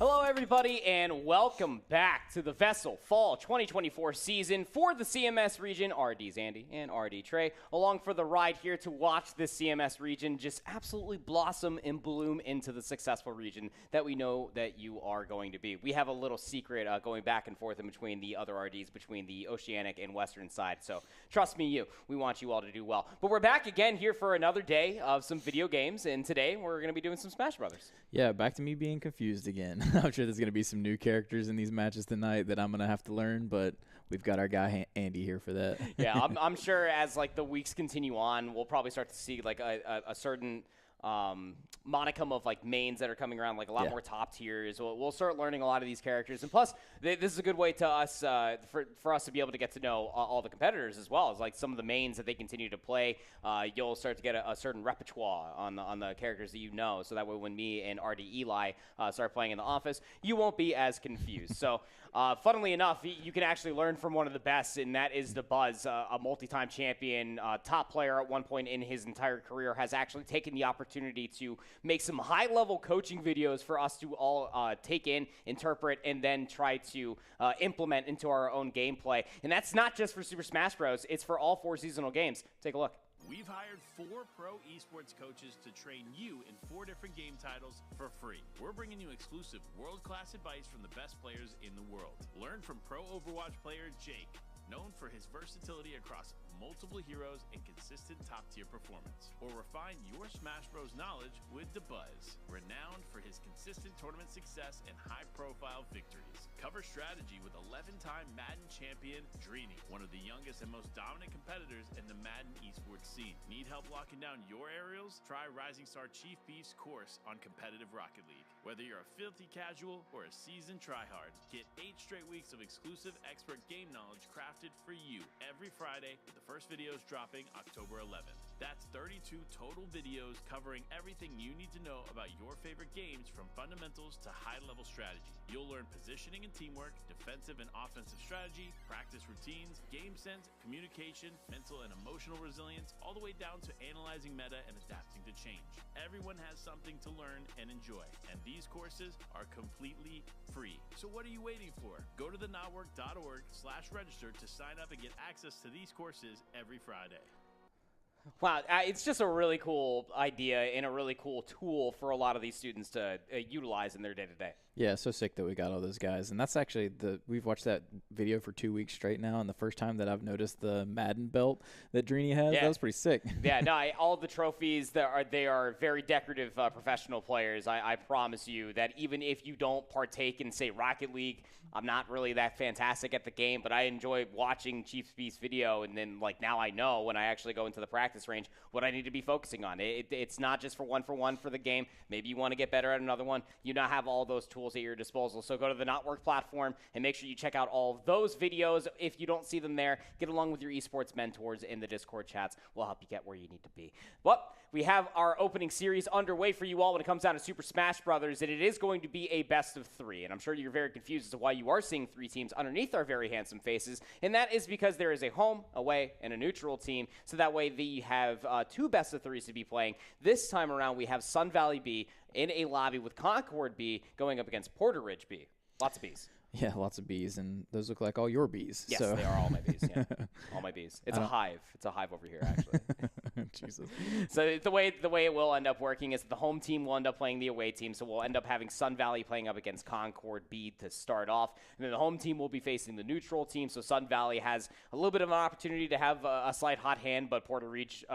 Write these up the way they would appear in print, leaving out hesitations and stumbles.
Hello, everybody, and welcome back to the VESL Fall 2024 season for the CMS region. RD's Andy and RD Trey, along for the ride here to watch this CMS region just absolutely blossom and bloom into the successful region that we know that you are going to be. We have a little secret going back and forth in between the other RDs, between the Oceanic and Western side, so trust me, we want you all to do well. But we're back again here for another day of some video games, and today we're going to be doing some Smash Brothers. Yeah, back to me being confused again. I'm sure there's going to be some new characters in these matches tonight that I'm going to have to learn, but we've got our guy Andy here for that. Yeah, I'm sure as like the weeks continue on, we'll probably start to see like a certain modicum of like mains that are coming around, like a lot more top tiers. We'll start learning a lot of these characters, and plus this is a good way to us for us to be able to get to know all the competitors as well as like some of the mains that they continue to play. You'll start to get a certain repertoire on the characters that you know, so that way when me and RD Eli start playing in the office, you won't be as confused. So funnily enough, you can actually learn from one of the best, and that is the Buzz, a multi-time champion, top player at one point in his entire career, has actually taken the opportunity to make some high-level coaching videos for us to all take in, interpret, and then try to implement into our own gameplay. And that's not just for Super Smash Bros. It's for all 4 seasonal games. Take a look. We've hired 4 pro esports coaches to train you in 4 different game titles for free. We're bringing you exclusive world-class advice from the best players in the world. Learn from pro Overwatch player Jake, known for his versatility across multiple heroes and consistent top-tier performance. Or refine your Smash Bros. Knowledge with the Buzz, renowned for his consistent tournament success and high-profile victories. Cover strategy with 11-time Madden champion Drini, one of the youngest and most dominant competitors in the Madden esports scene. Need help locking down your aerials? Try Rising Star Chief Beef's course on competitive Rocket League. Whether you're a filthy casual or a seasoned tryhard, get 8 straight weeks of exclusive expert game knowledge crafted for you every Friday, with the first videos dropping October 11th. That's 32 total videos covering everything you need to know about your favorite games, from fundamentals to high-level strategy. You'll learn positioning and teamwork, defensive and offensive strategy, practice routines, game sense, communication, mental and emotional resilience, all the way down to analyzing meta and adapting to change. Everyone has something to learn and enjoy, and these courses are completely free. So what are you waiting for? Go to thenotwork.org/register to sign up and get access to these courses every Friday. Wow, it's just a really cool idea and a really cool tool for a lot of these students to utilize in their day-to-day. Yeah, so sick that we got all those guys. And that's actually we've watched that video for 2 weeks straight now, and the first time that I've noticed the Madden belt that Drini has, that was pretty sick. Yeah, no, all the trophies, they are very decorative professional players. I promise you that even if you don't partake in, say, Rocket League, I'm not really that fantastic at the game, but I enjoy watching Chief Beast's video, and then like now I know when I actually go into the practice range what I need to be focusing on. It's not just for one for the game. Maybe you want to get better at another one. You now have all those tools at your disposal. So go to the Notwork platform and make sure you check out all of those videos. If you don't see them there, get along with your esports mentors in the Discord chats. We'll help you get where you need to be. Well, we have our opening series underway for you all when it comes down to Super Smash Brothers, and it is going to be a best of 3. And I'm sure you're very confused as to why you are seeing 3 teams underneath our very handsome faces, and that is because there is a home, away, and a neutral team, so that way they have 2 best of 3s to be playing. This time around, we have Sun Valley B in a lobby with Concord B going up against Porter Ridge B. Lots of Bs. Yeah, lots of bees, and those look like all your bees. Yes, so. They are all my bees. Yeah, all my bees. It's a hive. It's a hive over here, actually. Jesus. So the way it will end up working is the home team will end up playing the away team. So we'll end up having Sun Valley playing up against Concord B to start off, and then the home team will be facing the neutral team. So Sun Valley has a little bit of an opportunity to have a slight hot hand, but Porter Ridge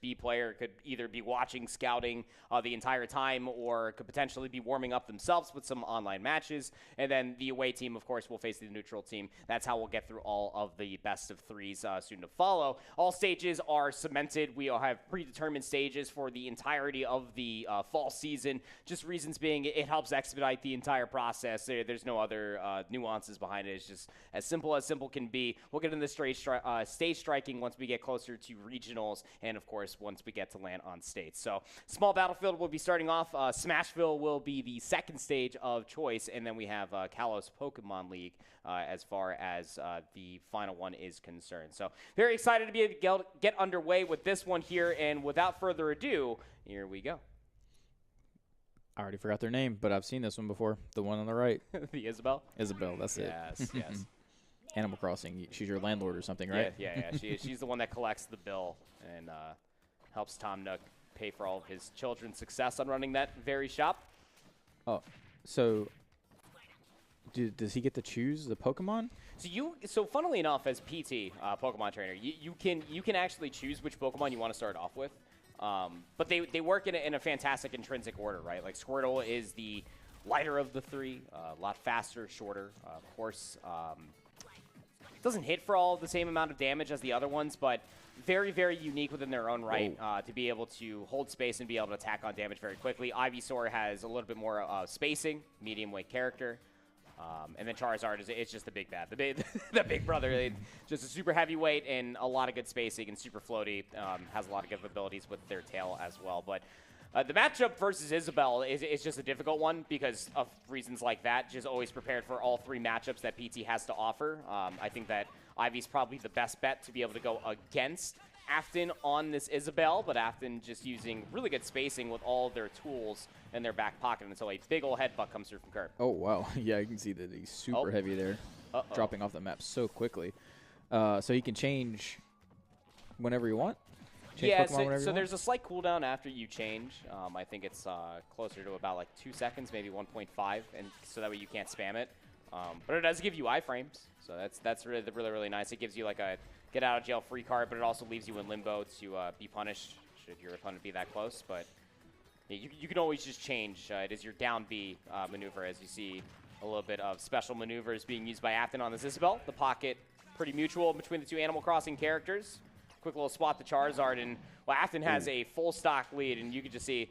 B player could either be watching, scouting the entire time, or could potentially be warming up themselves with some online matches. And then the away team, of course, will face the neutral team. That's how we'll get through all of the best of threes soon to follow. All stages are cemented. We all have predetermined stages for the entirety of the fall season. Just reasons being, it helps expedite the entire process. There's no other nuances behind it. It's just as simple can be. We'll get into the stage striking once we get closer to regionals, and of course, once we get to land on states. So, small battlefield will be starting off. Smashville will be the second stage of choice, and then we have Kalos Pokemon League as far as the final one is concerned. So, very excited to be able to get underway with this one here, and without further ado, here we go. I already forgot their name, but I've seen this one before. The one on the right. The Isabel? Isabel, that's it. Yes. Animal Crossing. She's your landlord or something, right? Yeah. She's the one that collects the bill and helps Tom Nook pay for all of his children's success on running that very shop. Oh, so does he get to choose the Pokemon? So funnily enough, as PT Pokemon trainer, you can actually choose which Pokemon you want to start off with. But they work in a fantastic intrinsic order, right? Like Squirtle is the lighter of the three, a lot faster, shorter. Of course, doesn't hit for all the same amount of damage as the other ones, but very, very unique within their own right to be able to hold space and be able to attack on damage very quickly. Ivysaur has a little bit more spacing, medium weight character. And then Charizard is just the big bad, the big brother. Just a super heavyweight and a lot of good spacing and super floaty. Has a lot of good abilities with their tail as well. But the matchup versus Isabel is just a difficult one because of reasons like that. Just always prepared for all three matchups that PT has to offer. I think that Ivy's probably the best bet to be able to go against Afton on this Isabel, but Afton just using really good spacing with all their tools in their back pocket until a big old headbutt comes through from Curb. Oh, wow. Yeah, you can see that he's super heavy there, dropping off the map so quickly. So he can change whenever you want? So there's a slight cooldown after you change. I think it's closer to about like 2 seconds, maybe 1.5, and so that way you can't spam it. But it does give you iframes, so that's really nice. It gives you like a get out of jail free card, but it also leaves you in limbo to be punished should your opponent be that close. But yeah, you can always just change. It is your down B maneuver, as you see a little bit of special maneuvers being used by Afton on this Isabel. The pocket pretty mutual between the two Animal Crossing characters. Quick little spot to Charizard, and Afton has a full stock lead, and you can just see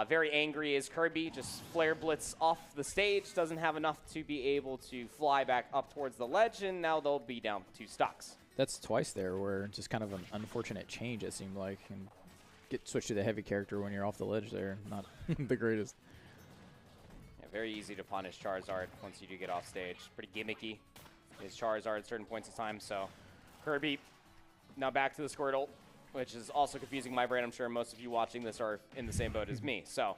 very angry is Kirby, just flare blitz off the stage, doesn't have enough to be able to fly back up towards the ledge, and now they'll be down 2 stocks. That's twice there where just kind of an unfortunate change, it seemed like, and get switched to the heavy character when you're off the ledge there. Not the greatest. Yeah, very easy to punish Charizard once you do get off stage. Pretty gimmicky is Charizard at certain points of time, so Kirby now back to the Squirtle, which is also confusing my brain. I'm sure most of you watching this are in the same boat as me. So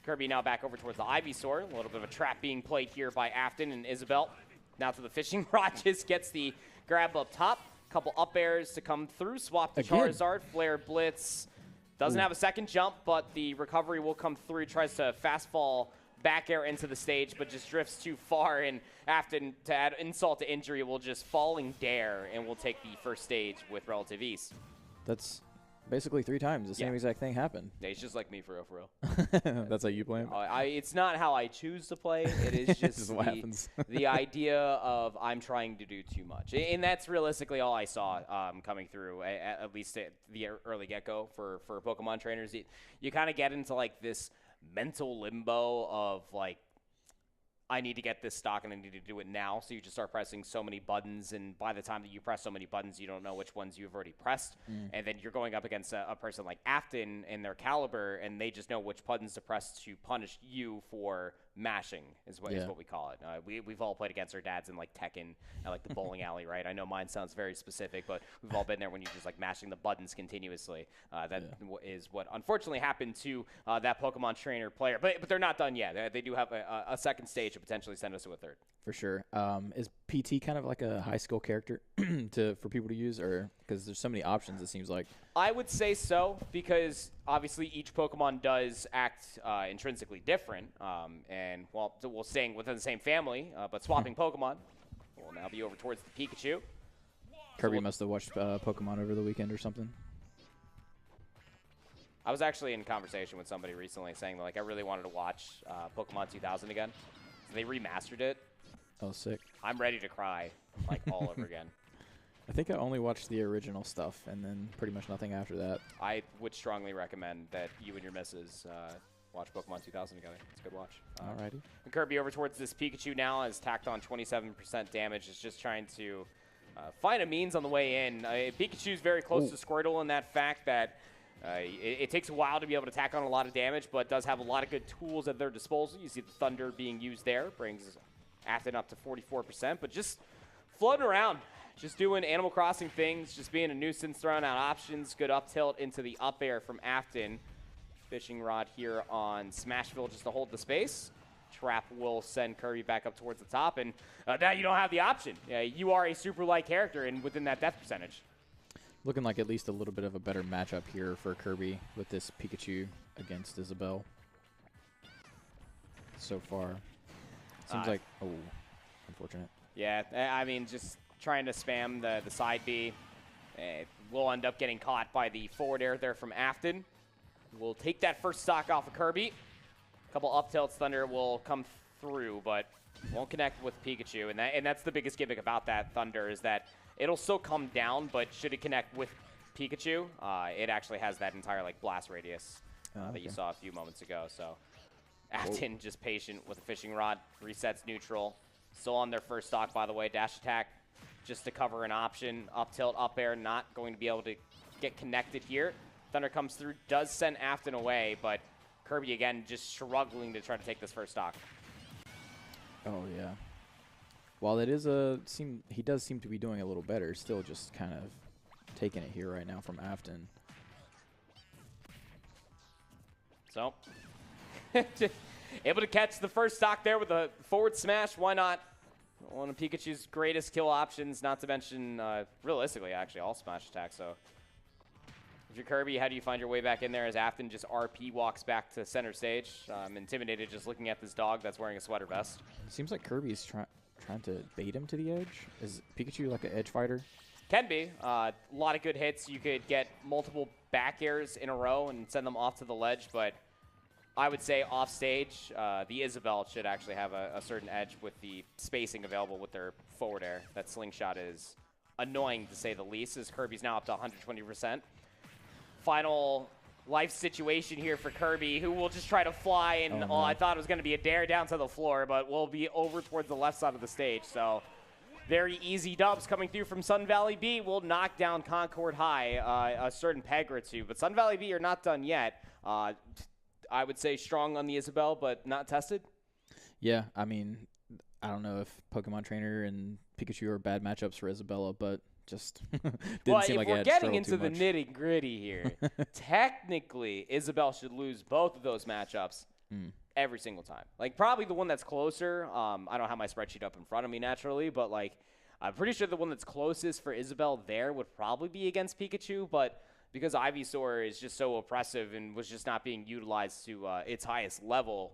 Kirby now back over towards the Ivysaur. A little bit of a trap being played here by Afton and Isabel. Now to the fishing rod, just gets the grab up top. Couple up airs to come through. Swap to Charizard. Flare blitz. Doesn't have a second jump, but the recovery will come through. Tries to fast fall back air into the stage, but just drifts too far, and Afton, to add insult to injury, will just falling dare and will take the first stage with relative ease. That's basically 3 times the same exact thing happened. Yeah, it's just like me for real. That's how you play him? It's not how I choose to play. It is just what happens. The idea of I'm trying to do too much. And that's realistically all I saw coming through, at least at the early get-go for Pokemon trainers. You kind of get into like this mental limbo of like, I need to get this stock and I need to do it now. So you just start pressing so many buttons, and by the time that you press so many buttons, you don't know which ones you've already pressed. And then you're going up against a person like Afton and their caliber, and they just know which buttons to press to punish you for mashing is what we call it. We've all played against our dads in like Tekken at like the bowling alley, right? I know mine sounds very specific, but we've all been there when you're just like mashing the buttons continuously. Is what unfortunately happened to that Pokemon trainer player. But they're not done yet. They do have a second stage to potentially send us to a third. For sure. Is PT kind of like a high skill character for people to use, or because there's so many options, it seems like? I would say so, because obviously each Pokemon does act intrinsically different, and well, we're staying within the same family, but swapping Pokemon. We'll now be over towards the Pikachu. Kirby must have watched Pokemon over the weekend or something. I was actually in conversation with somebody recently saying that, like, I really wanted to watch Pokemon 2000 again. So they remastered it, Oh, sick. I'm ready to cry, like, all over again. I think I only watched the original stuff and then pretty much nothing after that. I would strongly recommend that you and your missus watch Pokemon 2000 together. It's a good watch. Alrighty. And Kirby over towards this Pikachu now has tacked on 27% damage. Is just trying to find a means on the way in. Pikachu's very close to Squirtle in that fact that it takes a while to be able to tack on a lot of damage, but does have a lot of good tools at their disposal. You see the Thunder being used there. Brings Afton up to 44%, but just floating around. Just doing Animal Crossing things, just being a nuisance, throwing out options. Good up tilt into the up air from Afton. Fishing rod here on Smashville just to hold the space. Trap will send Kirby back up towards the top, and now you don't have the option. You are a super light character and within that death percentage. Looking like at least a little bit of a better matchup here for Kirby with this Pikachu against Isabelle. So far. Seems like, oh, unfortunate. Yeah, I mean, just trying to spam the side B. Will end up getting caught by the forward air there from Afton. We'll take that first stock off of Kirby. A couple up tilts, Thunder will come through, but won't connect with Pikachu. And that's the biggest gimmick about that Thunder is that it'll still come down, but should it connect with Pikachu, it actually has that entire like blast radius that you saw a few moments ago. So Afton just patient with a fishing rod, resets neutral. Still on their first stock, by the way. Dash attack just to cover an option. Up tilt, up air, not going to be able to get connected here. Thunder comes through, does send Afton away, but Kirby, again, just struggling to try to take this first stock. Oh, yeah. While it is he does seem to be doing a little better, still just kind of taking it here right now from Afton. So, able to catch the first stock there with a forward smash. Why not? One of Pikachu's greatest kill options, not to mention, realistically, actually, all smash attacks. So, if you're Kirby, how do you find your way back in there as Afton just RP walks back to center stage? I'm intimidated just looking at this dog that's wearing a sweater vest. It seems like Kirby's trying to bait him to the edge. Is Pikachu like an edge fighter? Can be. A lot of good hits. You could get multiple back airs in a row and send them off to the ledge, but I would say off stage, the Isabelle should actually have a certain edge with the spacing available with their forward air. That slingshot is annoying to say the least, as Kirby's now up to 120%. Final life situation here for Kirby, who will just try to fly, and I thought it was going to be a dare down to the floor, but will be over towards the left side of the stage. So very easy dubs coming through from Sun Valley B. Will knock down Concord High a certain peg or two, but Sun Valley B are not done yet. I would say strong on the Isabelle, but not tested. Yeah, I mean, I don't know if Pokemon Trainer and Pikachu are bad matchups for Isabella, but just didn't seem like it had struggled too much. Well, if we're getting into the nitty-gritty here, technically, Isabelle should lose both of those matchups every single time. Like, probably the one that's closer. I don't have my spreadsheet up in front of me naturally, but, like, I'm pretty sure the one that's closest for Isabelle there would probably be against Pikachu, but because Ivysaur is just so oppressive and was just not being utilized to its highest level,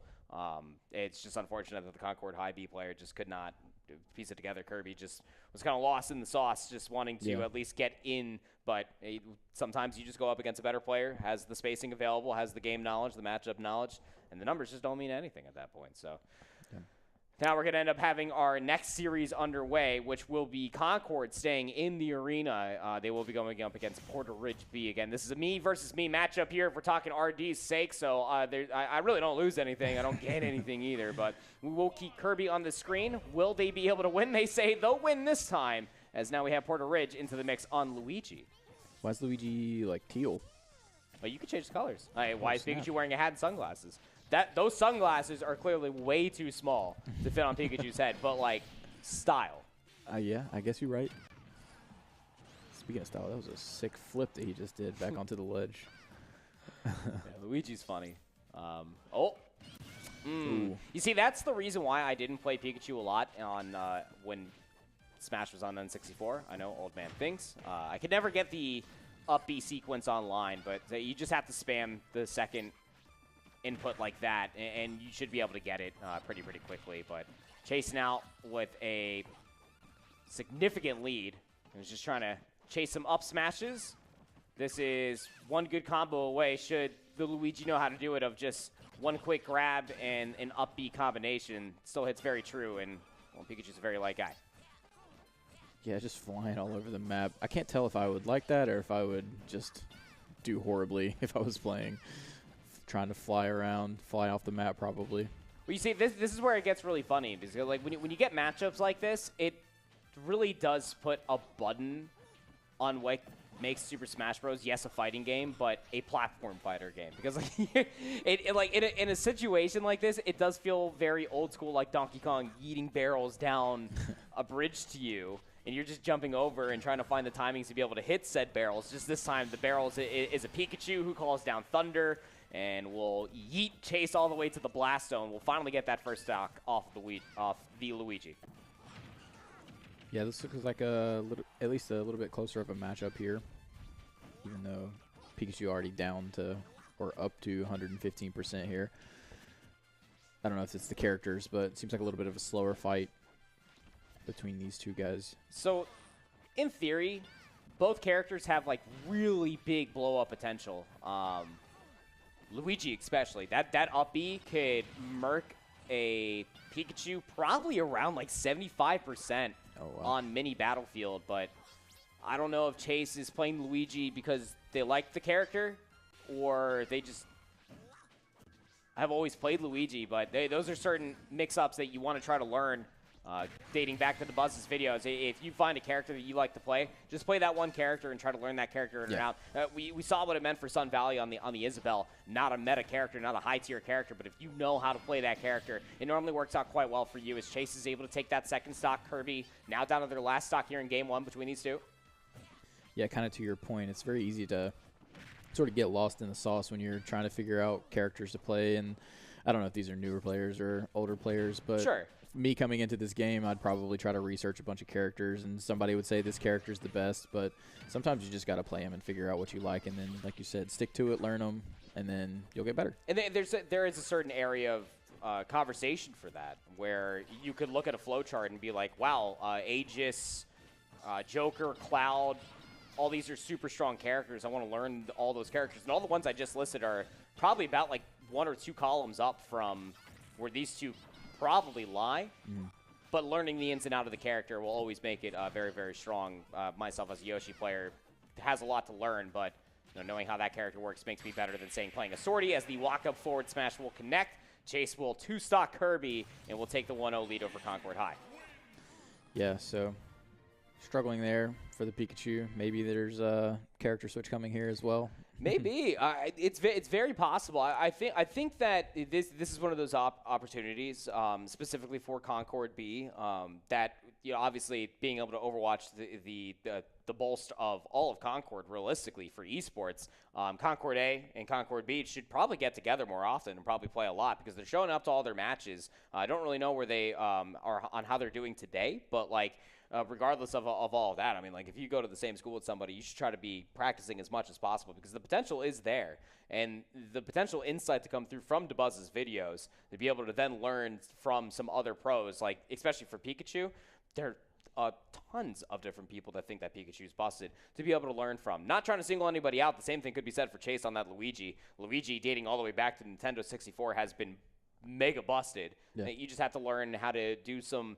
it's just unfortunate that the Concord High B player just could not piece it together. Kirby just was kind of lost in the sauce, just wanting to at least get in, but sometimes you just go up against a better player, has the spacing available, has the game knowledge, the matchup knowledge, and the numbers just don't mean anything at that point. So now we're going to end up having our next series underway, which will be Concord staying in the arena. They will be going up against Porter Ridge B again. This is a me versus me matchup here if we're talking RD's sake, so I really don't lose anything. I don't gain anything either, but we will keep Kirby on the screen. Will they be able to win? They say they'll win this time, as now we have Porter Ridge into the mix on Luigi. Why is Luigi, like, teal? Well, you can change the colors. Why is Pikachu wearing a hat and sunglasses? Those sunglasses are clearly way too small to fit on Pikachu's head, but, like, style. Yeah, I guess you're right. Speaking of style, that was a sick flip that he just did back onto the ledge. Yeah, Luigi's funny. You see, that's the reason why I didn't play Pikachu a lot on when Smash was on N64. I know, old man thinks. I could never get the up B sequence online, but you just have to spam the second input like that, and you should be able to get it pretty quickly. But chasing out with a significant lead, and just trying to chase some up smashes. This is one good combo away, should the Luigi know how to do it, of just one quick grab and an up B combination. Still hits very true, and Well, Pikachu's a very light guy. Yeah, just flying all over the map. I can't tell if I would like that or if I would just do horribly if I was playing. Trying to fly around, fly off the map probably. Well, you see, this is where it gets really funny because like when you get matchups like this, it really does put a button on what makes Super Smash Bros. Yes, a fighting game, but a platform fighter game. Because like in a situation like this, it does feel very old school, like Donkey Kong yeeting barrels down a bridge to you, and you're just jumping over and trying to find the timings to be able to hit said barrels. Just this time, the barrels is a Pikachu who calls down thunder and will yeet Chase all the way to the blast zone. We'll finally get that first stock off the Luigi. Yeah, this looks like at least a little bit closer of a matchup here, even though Pikachu already down to or up to 115% here. I don't know if it's the characters, but it seems like a little bit of a slower fight between these two guys. So, in theory, both characters have like really big blow-up potential. Luigi especially. That up B could murk a Pikachu probably around like 75%. On mini Battlefield, but I don't know if Chase is playing Luigi because they like the character or they just have always played Luigi, but those are certain mix-ups that you want to try to learn dating back to the Buzz's videos. If you find a character that you like to play, just play that one character and try to learn that character in and out. We saw what it meant for Sun Valley on the Isabelle. Not a meta character, not a high-tier character, but if you know how to play that character, it normally works out quite well for you as Chase is able to take that second stock. Kirby now down to their last stock here in Game 1 between these two. Yeah, kind of to your point, it's very easy to sort of get lost in the sauce when you're trying to figure out characters to play, and I don't know if these are newer players or older players, but sure. Me coming into this game, I'd probably try to research a bunch of characters, and somebody would say this character's the best, but sometimes you just got to play them and figure out what you like, and then, like you said, stick to it, learn them, and then you'll get better. And there is a certain area of conversation for that, where you could look at a flowchart and be like, wow, Aegis, Joker, Cloud, all these are super strong characters. I want to learn all those characters. And all the ones I just listed are probably about like 1 or 2 columns up from where these two probably lie, but learning the ins and out of the character will always make it very, very strong. Myself as a Yoshi player has a lot to learn, but knowing how that character works makes me better than saying playing a Swordy as the walk-up forward smash will connect. Chase will 2-stock Kirby and will take the 1-0 lead over Concord High. Yeah, so struggling there for the Pikachu. Maybe there's a character switch coming here as well. Maybe it's very possible. I think that this is one of those opportunities specifically for Concord B that obviously being able to overwatch the boast of all of Concord realistically for esports. Concord A and Concord B should probably get together more often and probably play a lot because they're showing up to all their matches. I don't really know where they are on how they're doing today, but like. Regardless of all of that, I mean, like if you go to the same school with somebody, you should try to be practicing as much as possible because the potential is there. And the potential insight to come through from DeBuzz's videos to be able to then learn from some other pros, like especially for Pikachu, there are tons of different people that think that Pikachu's busted to be able to learn from. Not trying to single anybody out. The same thing could be said for Chase on that Luigi. Luigi, dating all the way back to Nintendo 64, has been mega busted. Yeah. You just have to learn how to do some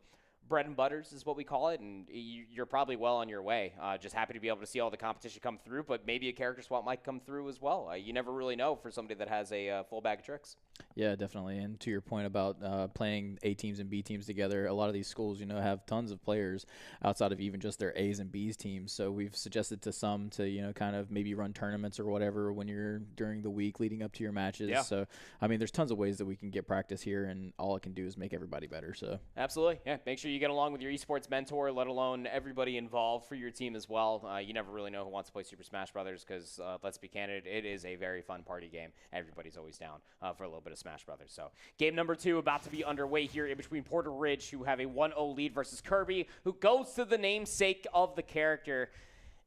bread and butters is what we call it, and you're probably well on your way. Just happy to be able to see all the competition come through, but maybe a character swap might come through as well. You never really know for somebody that has a full bag of tricks. Yeah, definitely. And to your point about playing A teams and B teams together, a lot of these schools, have tons of players outside of even just their A's and B's teams. So we've suggested to some to, kind of maybe run tournaments or whatever when you're during the week leading up to your matches. Yeah. So, I mean, there's tons of ways that we can get practice here, and all it can do is make everybody better. So absolutely. Yeah. Make sure you get along with your esports mentor, let alone everybody involved for your team as well. You never really know who wants to play Super Smash Brothers because, let's be candid, it is a very fun party game. Everybody's always down for a little bit of Smash Brothers. So game number 2 about to be underway here in between Porter Ridge, who have a 1-0 lead, versus Kirby, who goes to the namesake of the character.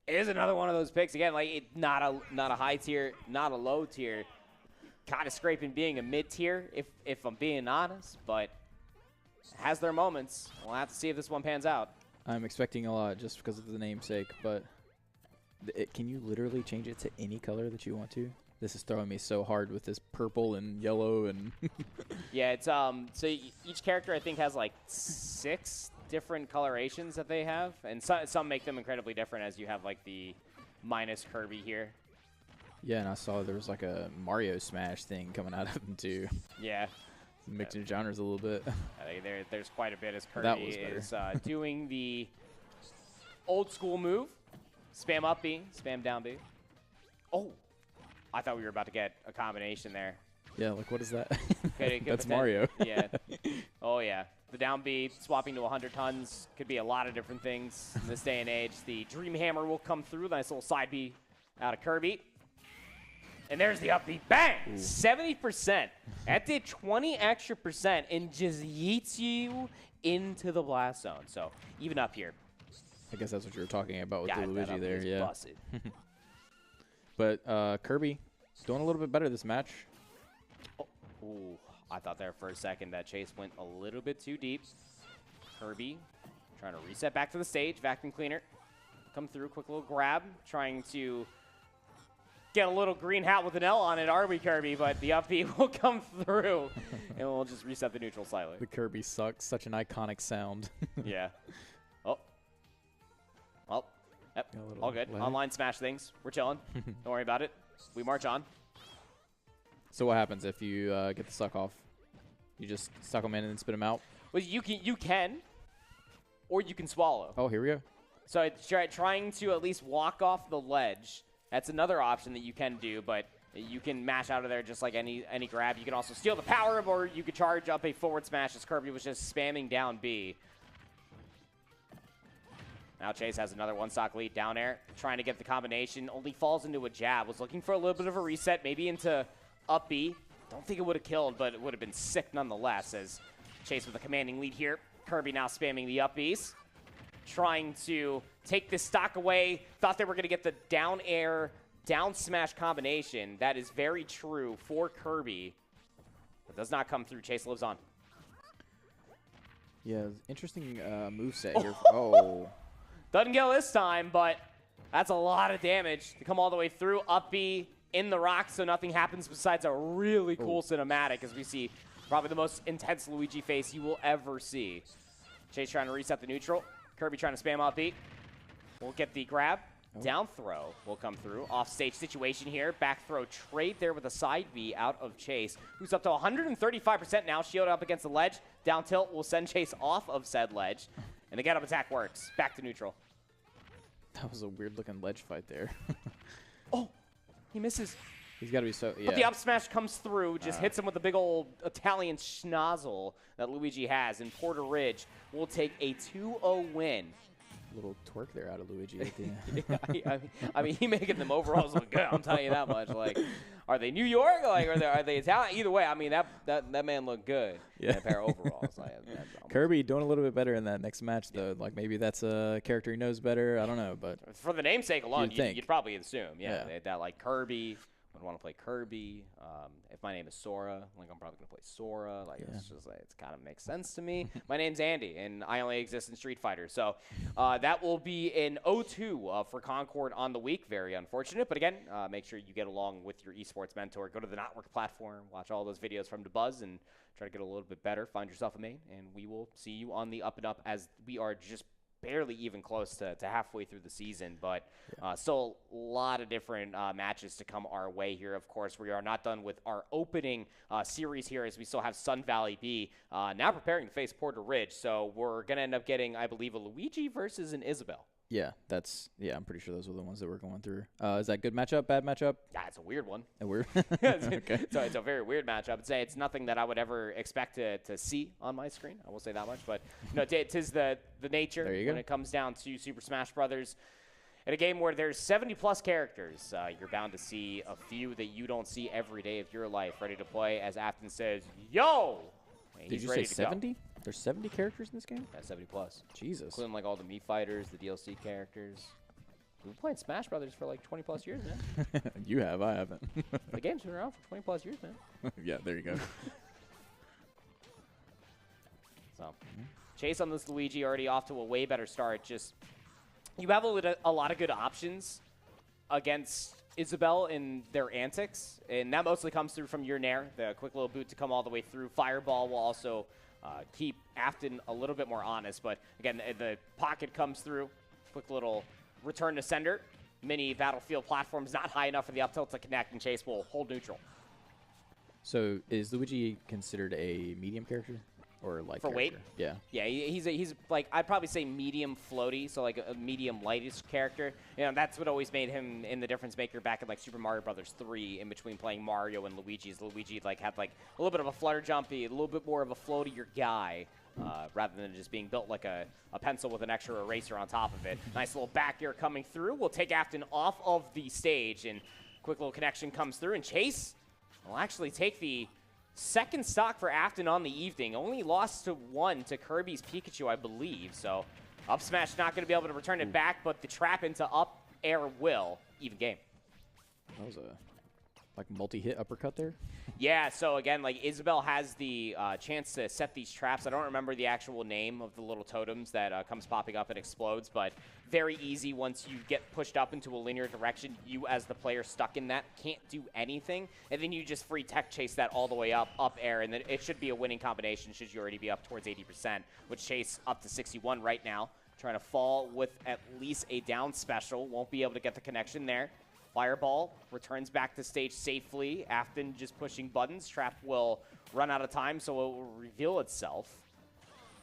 It is another one of those picks. Again, like not a high tier, not a low tier. Kind of scraping being a mid tier, if I'm being honest, but has their moments. We'll have to see if this one pans out. I'm expecting a lot just because of the namesake, but can you literally change it to any color that you want to? This is throwing me so hard with this purple and yellow and yeah, it's so each character I think has like 6 different colorations that they have, and some make them incredibly different, as you have like the minus Kirby here. Yeah, and I saw there was like a Mario Smash thing coming out of them too. Yeah. Mixing genres a little bit. I think there's quite a bit as Kirby is doing the old school move. Spam up B, spam down B. Oh, I thought we were about to get a combination there. Yeah, like what is that? Could That's Mario. Yeah. Oh, yeah. The down B, swapping to 100 tons, could be a lot of different things in this day and age. The Dream Hammer will come through. Nice little side B out of Kirby. And there's the up B. Bang! Ooh. 70%. That did 20 extra percent and just yeets you into the blast zone. So even up here. I guess that's what you were talking about with the Luigi there. Yeah. Busted. But Kirby doing a little bit better this match. Oh, ooh, I thought there for a second that Chase went a little bit too deep. Kirby trying to reset back to the stage. Vacuum cleaner come through. Quick little grab. Trying to get a little green hat with an L on it, are we, Kirby? But the up B will come through, and we'll just reset the neutral slightly. The Kirby sucks. Such an iconic sound. Yeah. Oh. Well, yep, all good. lag. Online Smash things. We're chilling. Don't worry about it. We march on. So what happens if you get the suck off? You just suck them in and then spit them out? Well, you can, or you can swallow. Oh, here we go. So it's trying to at least walk off the ledge. That's another option that you can do, but you can mash out of there just like any grab. You can also steal the power, or you could charge up a forward smash as Kirby was just spamming down B. Now Chase has another one-stock lead down air, trying to get the combination. Only falls into a jab. Was looking for a little bit of a reset, maybe into up B. Don't think it would have killed, but it would have been sick nonetheless, as Chase with a commanding lead here. Kirby now spamming the up Bs, trying to take this stock away. Thought they were going to get the down air, down smash combination. That is very true for Kirby. But does not come through. Chase lives on. Yeah, interesting moveset here. Oh. Doesn't kill this time, but that's a lot of damage to come all the way through. Up B in the rock, so nothing happens besides a really cool cinematic as we see probably the most intense Luigi face you will ever see. Chase trying to reset the neutral. Kirby trying to spam up B. We'll get the grab. Down throw will come through. Off stage situation here. Back throw trade there with a side B out of Chase, who's up to 135% now. Shield up against the ledge. Down tilt will send Chase off of said ledge. And the get up attack works. Back to neutral. That was a weird looking ledge fight there. Oh, he misses. He's got to be so, yeah. But the up smash comes through, just hits him with a big old Italian schnozzle that Luigi has. And Porter Ridge will take a 2-0 win. Little twerk there out of Luigi at the end. I mean, he making them overalls look good. I'm telling you that much. Like, are they New York? Like, are they Italian? Either way, I mean, that man looked good in a pair of overalls. Like, Kirby doing a little bit better in that next match, though. Like, maybe that's a character he knows better. I don't know, but for the namesake alone, you'd probably assume, yeah. That like Kirby would want to play Kirby. If my name is Sora, like I'm probably gonna play Sora. Like it's just like, it's kind of makes sense to me. My name's Andy, and I only exist in Street Fighter. So that will be an 0-2 for Concord on the week. Very unfortunate, but again, make sure you get along with your esports mentor. Go to the Network platform, watch all those videos from DeBuzz, and try to get a little bit better. Find yourself a main, and we will see you on the up and up, as we are just barely even close to halfway through the season, but still a lot of different matches to come our way here. Of course, we are not done with our opening series here, as we still have Sun Valley B now preparing to face Porter Ridge. So we're going to end up getting, I believe, a Luigi versus an Isabel. Yeah, I'm pretty sure those were the ones that we're going through. Is that good matchup, bad matchup? Yeah, it's a weird one. A weird? Okay. So it's a very weird matchup. I'd say it's nothing that I would ever expect to see on my screen. I will say that much. But it is the nature when it comes down to Super Smash Brothers. In a game where there's 70-plus characters, you're bound to see a few that you don't see every day of your life ready to play. As Afton says, yo! Did you say 70? There's 70 characters in this game? Yeah, 70-plus. Jesus. Including like all the Mii fighters, the DLC characters. We've been playing Smash Brothers for like 20-plus years, man. You have, I haven't. The game's been around for 20-plus years, man. Yeah, there you go. So, Chase on this Luigi already off to a way better start. Just, you have a lot of good options against Isabel in their antics, and that mostly comes through from your Nair, the quick little boot to come all the way through. Fireball will also keep Afton a little bit more honest. But again, the pocket comes through. Quick little return to sender. Mini battlefield platforms not high enough for the up tilt to connect, and Chase will hold neutral. So is Luigi considered a medium character? Or like for weight? Yeah. Yeah, he's like, I'd probably say medium floaty, so like a medium lightish character. You know, that's what always made him in the difference maker back in like Super Mario Brothers 3 in between playing Mario and Luigi's. Luigi like had like a little bit of a flutter jumpy, a little bit more of a floatier guy. Rather than just being built like a pencil with an extra eraser on top of it. Nice little back air coming through. We'll take Afton off of the stage, and quick little connection comes through, and Chase will actually take the second stock for Afton on the evening. Only lost to 1 to Kirby's Pikachu, I believe. So up smash not going to be able to return it back, but the trap into up air will. Even game. That was a like multi-hit uppercut there. Yeah, so again, like Isabel has the chance to set these traps. I don't remember the actual name of the little totems that comes popping up and explodes, but very easy once you get pushed up into a linear direction. You, as the player stuck in that, can't do anything, and then you just free tech chase that all the way up air, and then it should be a winning combination should you already be up towards 80%, with Chase up to 61 right now. Trying to fall with at least a down special. Won't be able to get the connection there. Fireball returns back to stage safely. Afton just pushing buttons. Trap will run out of time, so it will reveal itself.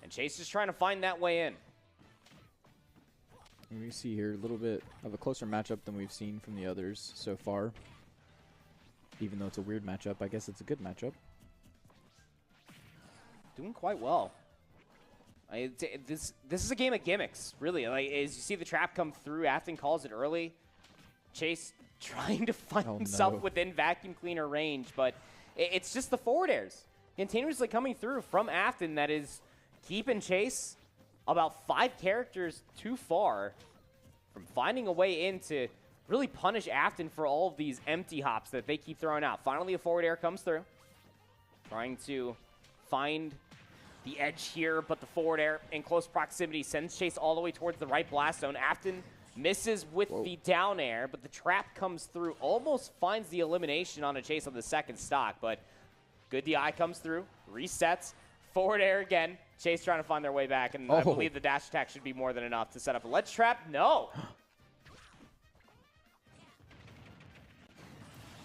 And Chase is trying to find that way in. And we see here a little bit of a closer matchup than we've seen from the others so far. Even though it's a weird matchup, I guess it's a good matchup. Doing quite well. This is a game of gimmicks, really. Like, as you see the trap come through, Afton calls it early. Chase trying to find himself within vacuum cleaner range, but it's just the forward airs continuously coming through from Afton that is keeping Chase about 5 characters too far from finding a way in to really punish Afton for all of these empty hops that they keep throwing out. Finally, a forward air comes through. Trying to find the edge here, but the forward air in close proximity sends Chase all the way towards the right blast zone. Afton misses with the down air, but the trap comes through, almost finds the elimination on a Chase on the second stock, but good DI comes through, resets, forward air again. Chase trying to find their way back, and I believe the dash attack should be more than enough to set up a ledge trap. No!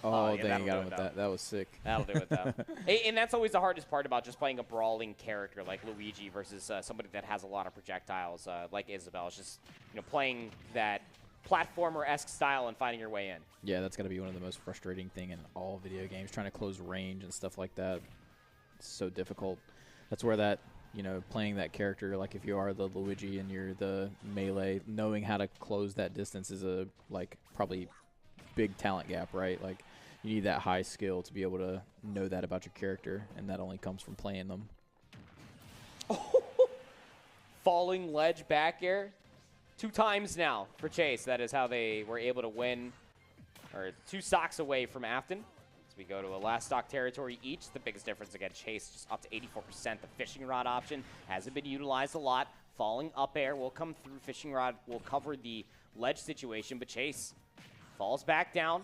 Oh, yeah, dang, got him with that. That was sick. That'll do it, though. And that's always the hardest part about just playing a brawling character like Luigi versus somebody that has a lot of projectiles like Isabel. It's just, you know, playing that platformer-esque style and finding your way in. Yeah, that's got to be one of the most frustrating thing in all video games, trying to close range and stuff like that. It's so difficult. That's where that, you know, playing that character, like if you are the Luigi and you're the melee, knowing how to close that distance is a, like, probably big talent gap, right? Like, you need that high skill to be able to know that about your character, and that only comes from playing them. Falling ledge back air 2 times now for Chase. That is how they were able to win, or 2 stocks away from Afton. As we go to a last stock territory each. The biggest difference, again, Chase just up to 84%. The fishing rod option hasn't been utilized a lot. Falling up air will come through. Fishing rod will cover the ledge situation, but Chase falls back down.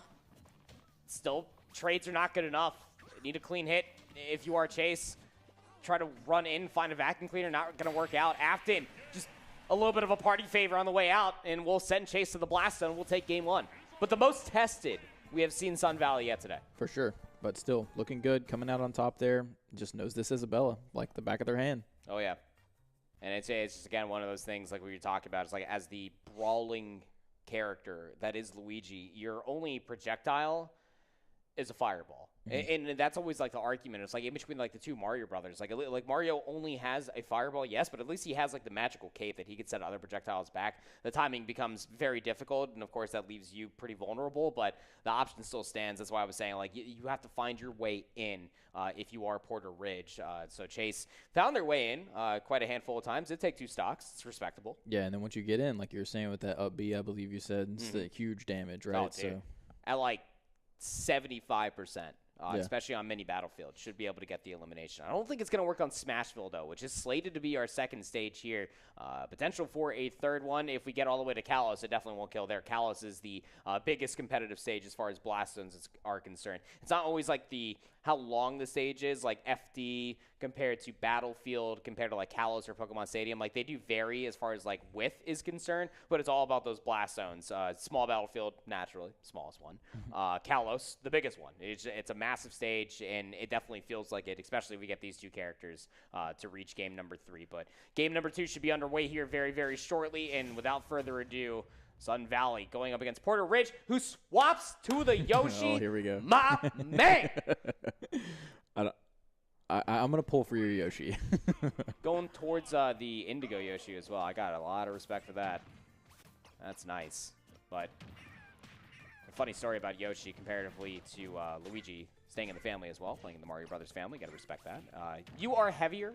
Still, trades are not good enough. Need a clean hit if you are Chase. Try to run in, find a vacuum cleaner, not going to work out. Afton, just a little bit of a party favor on the way out, and we'll send Chase to the blast zone. We'll take game 1. But the most tested we have seen Sun Valley yet today. For sure, but still looking good, coming out on top there. Just knows this Isabella like the back of their hand. Oh, yeah. And it's just, again, one of those things like we were talking about. It's like as the brawling character that is Luigi, your only projectile is a fireball. And that's always like the argument. It's like in between like the 2 Mario brothers. Like Mario only has a fireball, yes, but at least he has like the magical cape that he could send other projectiles back. The timing becomes very difficult, and of course that leaves you pretty vulnerable, but the option still stands. That's why I was saying like you have to find your way in if you are Porter Ridge. So Chase found their way in quite a handful of times. It'd take 2 stocks. It's respectable. Yeah, and then once you get in, like you were saying with that up B, I believe you said, it's the huge damage, right? Oh, so at like 75%. Especially on mini battlefield, should be able to get the elimination. I don't think it's going to work on Smashville, though, which is slated to be our second stage here. Potential for a third one. If we get all the way to Kalos, it definitely won't kill there. Kalos is the biggest competitive stage as far as blast zones are concerned. It's not always like the how long the stage is, like FD compared to Battlefield, compared to like Kalos or Pokemon Stadium. Like they do vary as far as like width is concerned, but it's all about those blast zones. Small Battlefield, naturally, smallest one. Kalos, the biggest one. It's a massive stage, and it definitely feels like it, especially if we get these two characters to reach game number 3. But game number 2 should be underway here very, very shortly, and without further ado, Sun Valley going up against Porter Ridge, who swaps to the Yoshi. Oh, here we go. My man! I'm going to pull for your Yoshi. Going towards the Indigo Yoshi as well. I got a lot of respect for that. That's nice. But a funny story about Yoshi comparatively to Luigi staying in the family as well, playing in the Mario Brothers family. Got to respect that. You are heavier.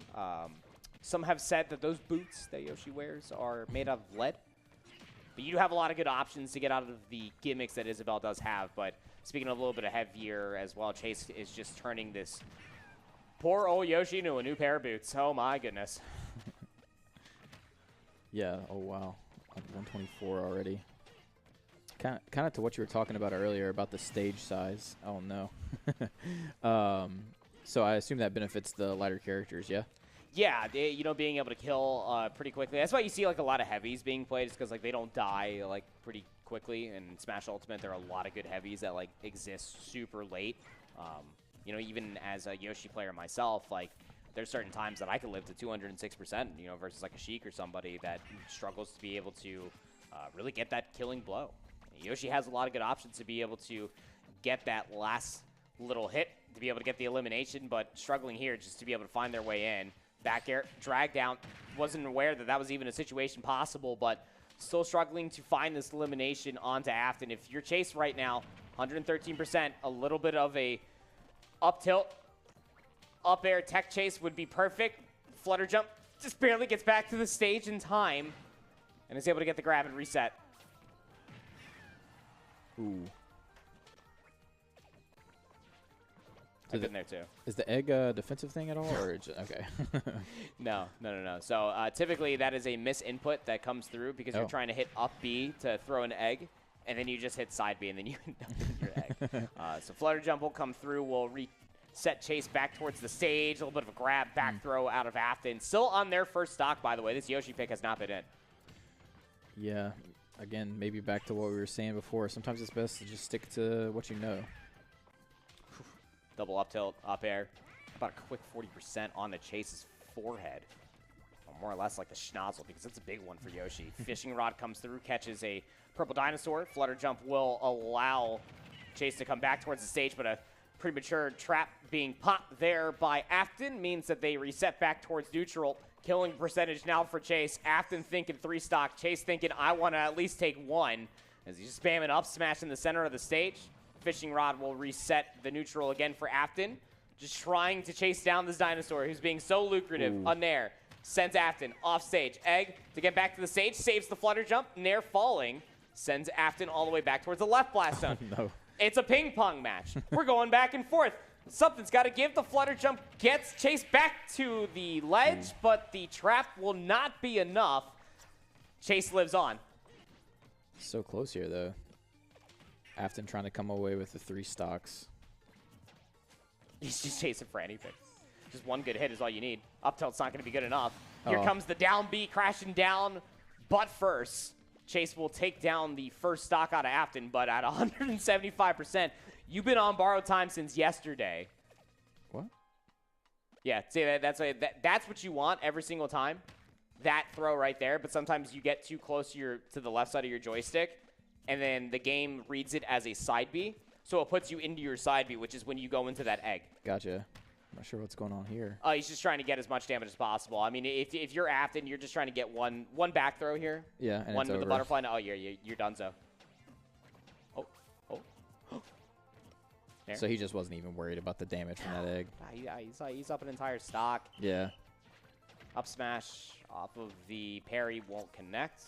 Some have said that those boots that Yoshi wears are made out of lead. But you do have a lot of good options to get out of the gimmicks that Isabel does have. But speaking of a little bit of heavier as well, Chase is just turning this poor old Yoshi into a new pair of boots. Oh, my goodness. Yeah, oh, wow. 124 already. Kind of to what you were talking about earlier about the stage size. Oh, no. So I assume that benefits the lighter characters, yeah? Yeah, you know, being able to kill pretty quickly. That's why you see like a lot of heavies being played, is because like they don't die like pretty quickly. And Smash Ultimate, there are a lot of good heavies that like exist super late. You know, even as a Yoshi player myself, like there's certain times that I can live to 206%, you know, versus like a Sheik or somebody that struggles to be able to really get that killing blow. Yoshi has a lot of good options to be able to get that last little hit, to be able to get the elimination, but struggling here just to be able to find their way in. Back air, drag down. Wasn't aware that that was even a situation possible, but still struggling to find this elimination onto Afton. If you're Chase right now, 113%, a little bit of a up tilt, up air tech chase would be perfect. Flutter jump just barely gets back to the stage in time and is able to get the grab and reset. Ooh. I've been there too. Is the egg a defensive thing at all, or okay? No. So typically that is a misinput that comes through because you're trying to hit up B to throw an egg, and then you just hit side B, and then you end up with your egg. So flutter jump will come through. We'll reset Chase back towards the stage. A little bit of a grab, back throw out of Afton. Still on their first stock, by the way. This Yoshi pick has not been in. Yeah. Again, maybe back to what we were saying before. Sometimes it's best to just stick to what you know. Double up tilt, up air. About a quick 40% on the Chase's forehead. Or more or less like the schnozzle, because it's a big one for Yoshi. Fishing rod comes through, catches a purple dinosaur. Flutter jump will allow Chase to come back towards the stage, but a premature trap being popped there by Afton means that they reset back towards neutral. Killing percentage now for Chase. Afton thinking 3 stock. Chase thinking, I want to at least take 1. As he's spamming up smash in the center of the stage. Fishing rod will reset the neutral again for Afton. Just trying to chase down this dinosaur who's being so lucrative. A Nair sends Afton off stage. Egg to get back to the stage. Saves the flutter jump. Nair falling. Sends Afton all the way back towards the left blast zone. No. It's a ping pong match. We're going back and forth. Something's got to give. The flutter jump gets Chase back to the ledge, but the trap will not be enough. Chase lives on. So close here, though. Afton trying to come away with the 3 stocks. He's just chasing for anything. Just one good hit is all you need. Up tilt's not going to be good enough. Here comes the down B crashing down, butt first. Chase will take down the first stock out of Afton, but at 175%, you've been on borrowed time since yesterday. What? Yeah, see, that's what you want every single time. That throw right there, but sometimes you get too close to the left side of your joystick, and then the game reads it as a side B, so it puts you into your side B, which is when you go into that egg. Gotcha. I'm not sure what's going on here. He's just trying to get as much damage as possible. I mean, if you're Afton, you're just trying to get one back throw here. Yeah, and one it's with over. the butterfly. No, you're donezo. Oh. There. So he just wasn't even worried about the damage from that egg. He's up an entire stock. Yeah. Up smash off of the parry won't connect.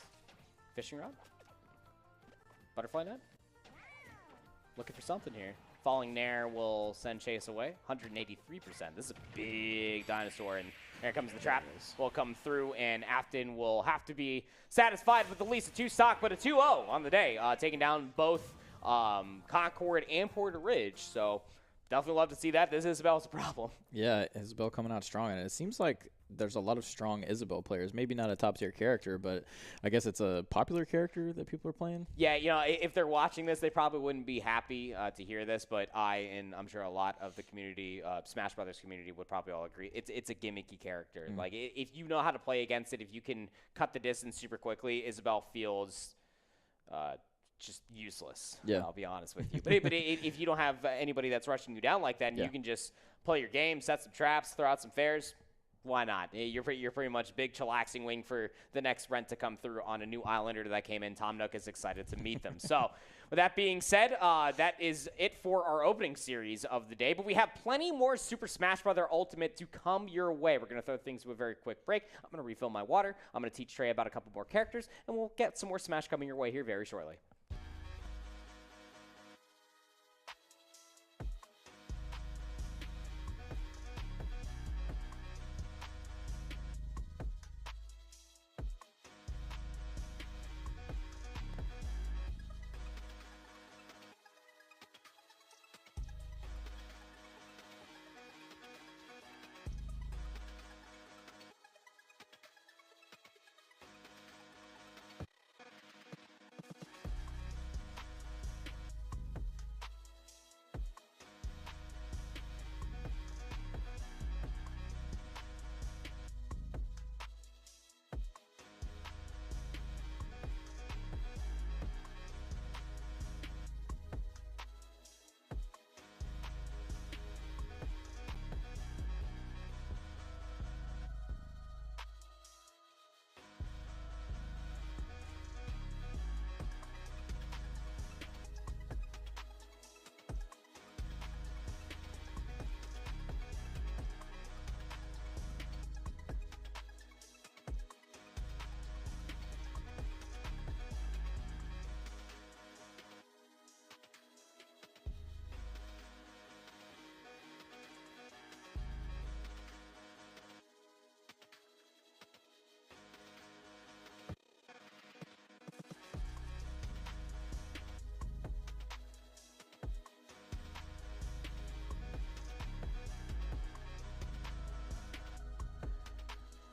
Fishing rod. Butterfly net. Looking for something here. Falling Nair will send Chase away. 183%. This is a big dinosaur, and there comes the trap. Will come through, and Afton will have to be satisfied with at least a 2 stock, but a 2-0 on the day, taking down both Concord and Porter Ridge. So definitely love to see that. This Isabel's a problem. Yeah, Isabel coming out strong, and it seems like there's a lot of strong Isabel players. Maybe not a top-tier character, but I guess it's a popular character that people are playing. Yeah, if they're watching this, they probably wouldn't be happy to hear this, but and I'm sure a lot of the community, Smash Brothers community, would probably all agree. It's a gimmicky character. Like, if you know how to play against it, if you can cut the distance super quickly, Isabel feels just useless. Yeah. I'll be honest with you. But if you don't have anybody that's rushing you down like that, and you can just play your game, set some traps, throw out some fares, why not? You're pretty much big chillaxing wing for the next rent to come through on a new Islander that came in. Tom Nook is excited to meet them. So with that being said, that is it for our opening series of the day. But we have plenty more Super Smash Bros. Ultimate to come your way. We're going to throw things to a very quick break. I'm going to refill my water. I'm going to teach Trey about a couple more characters, and we'll get some more Smash coming your way here very shortly.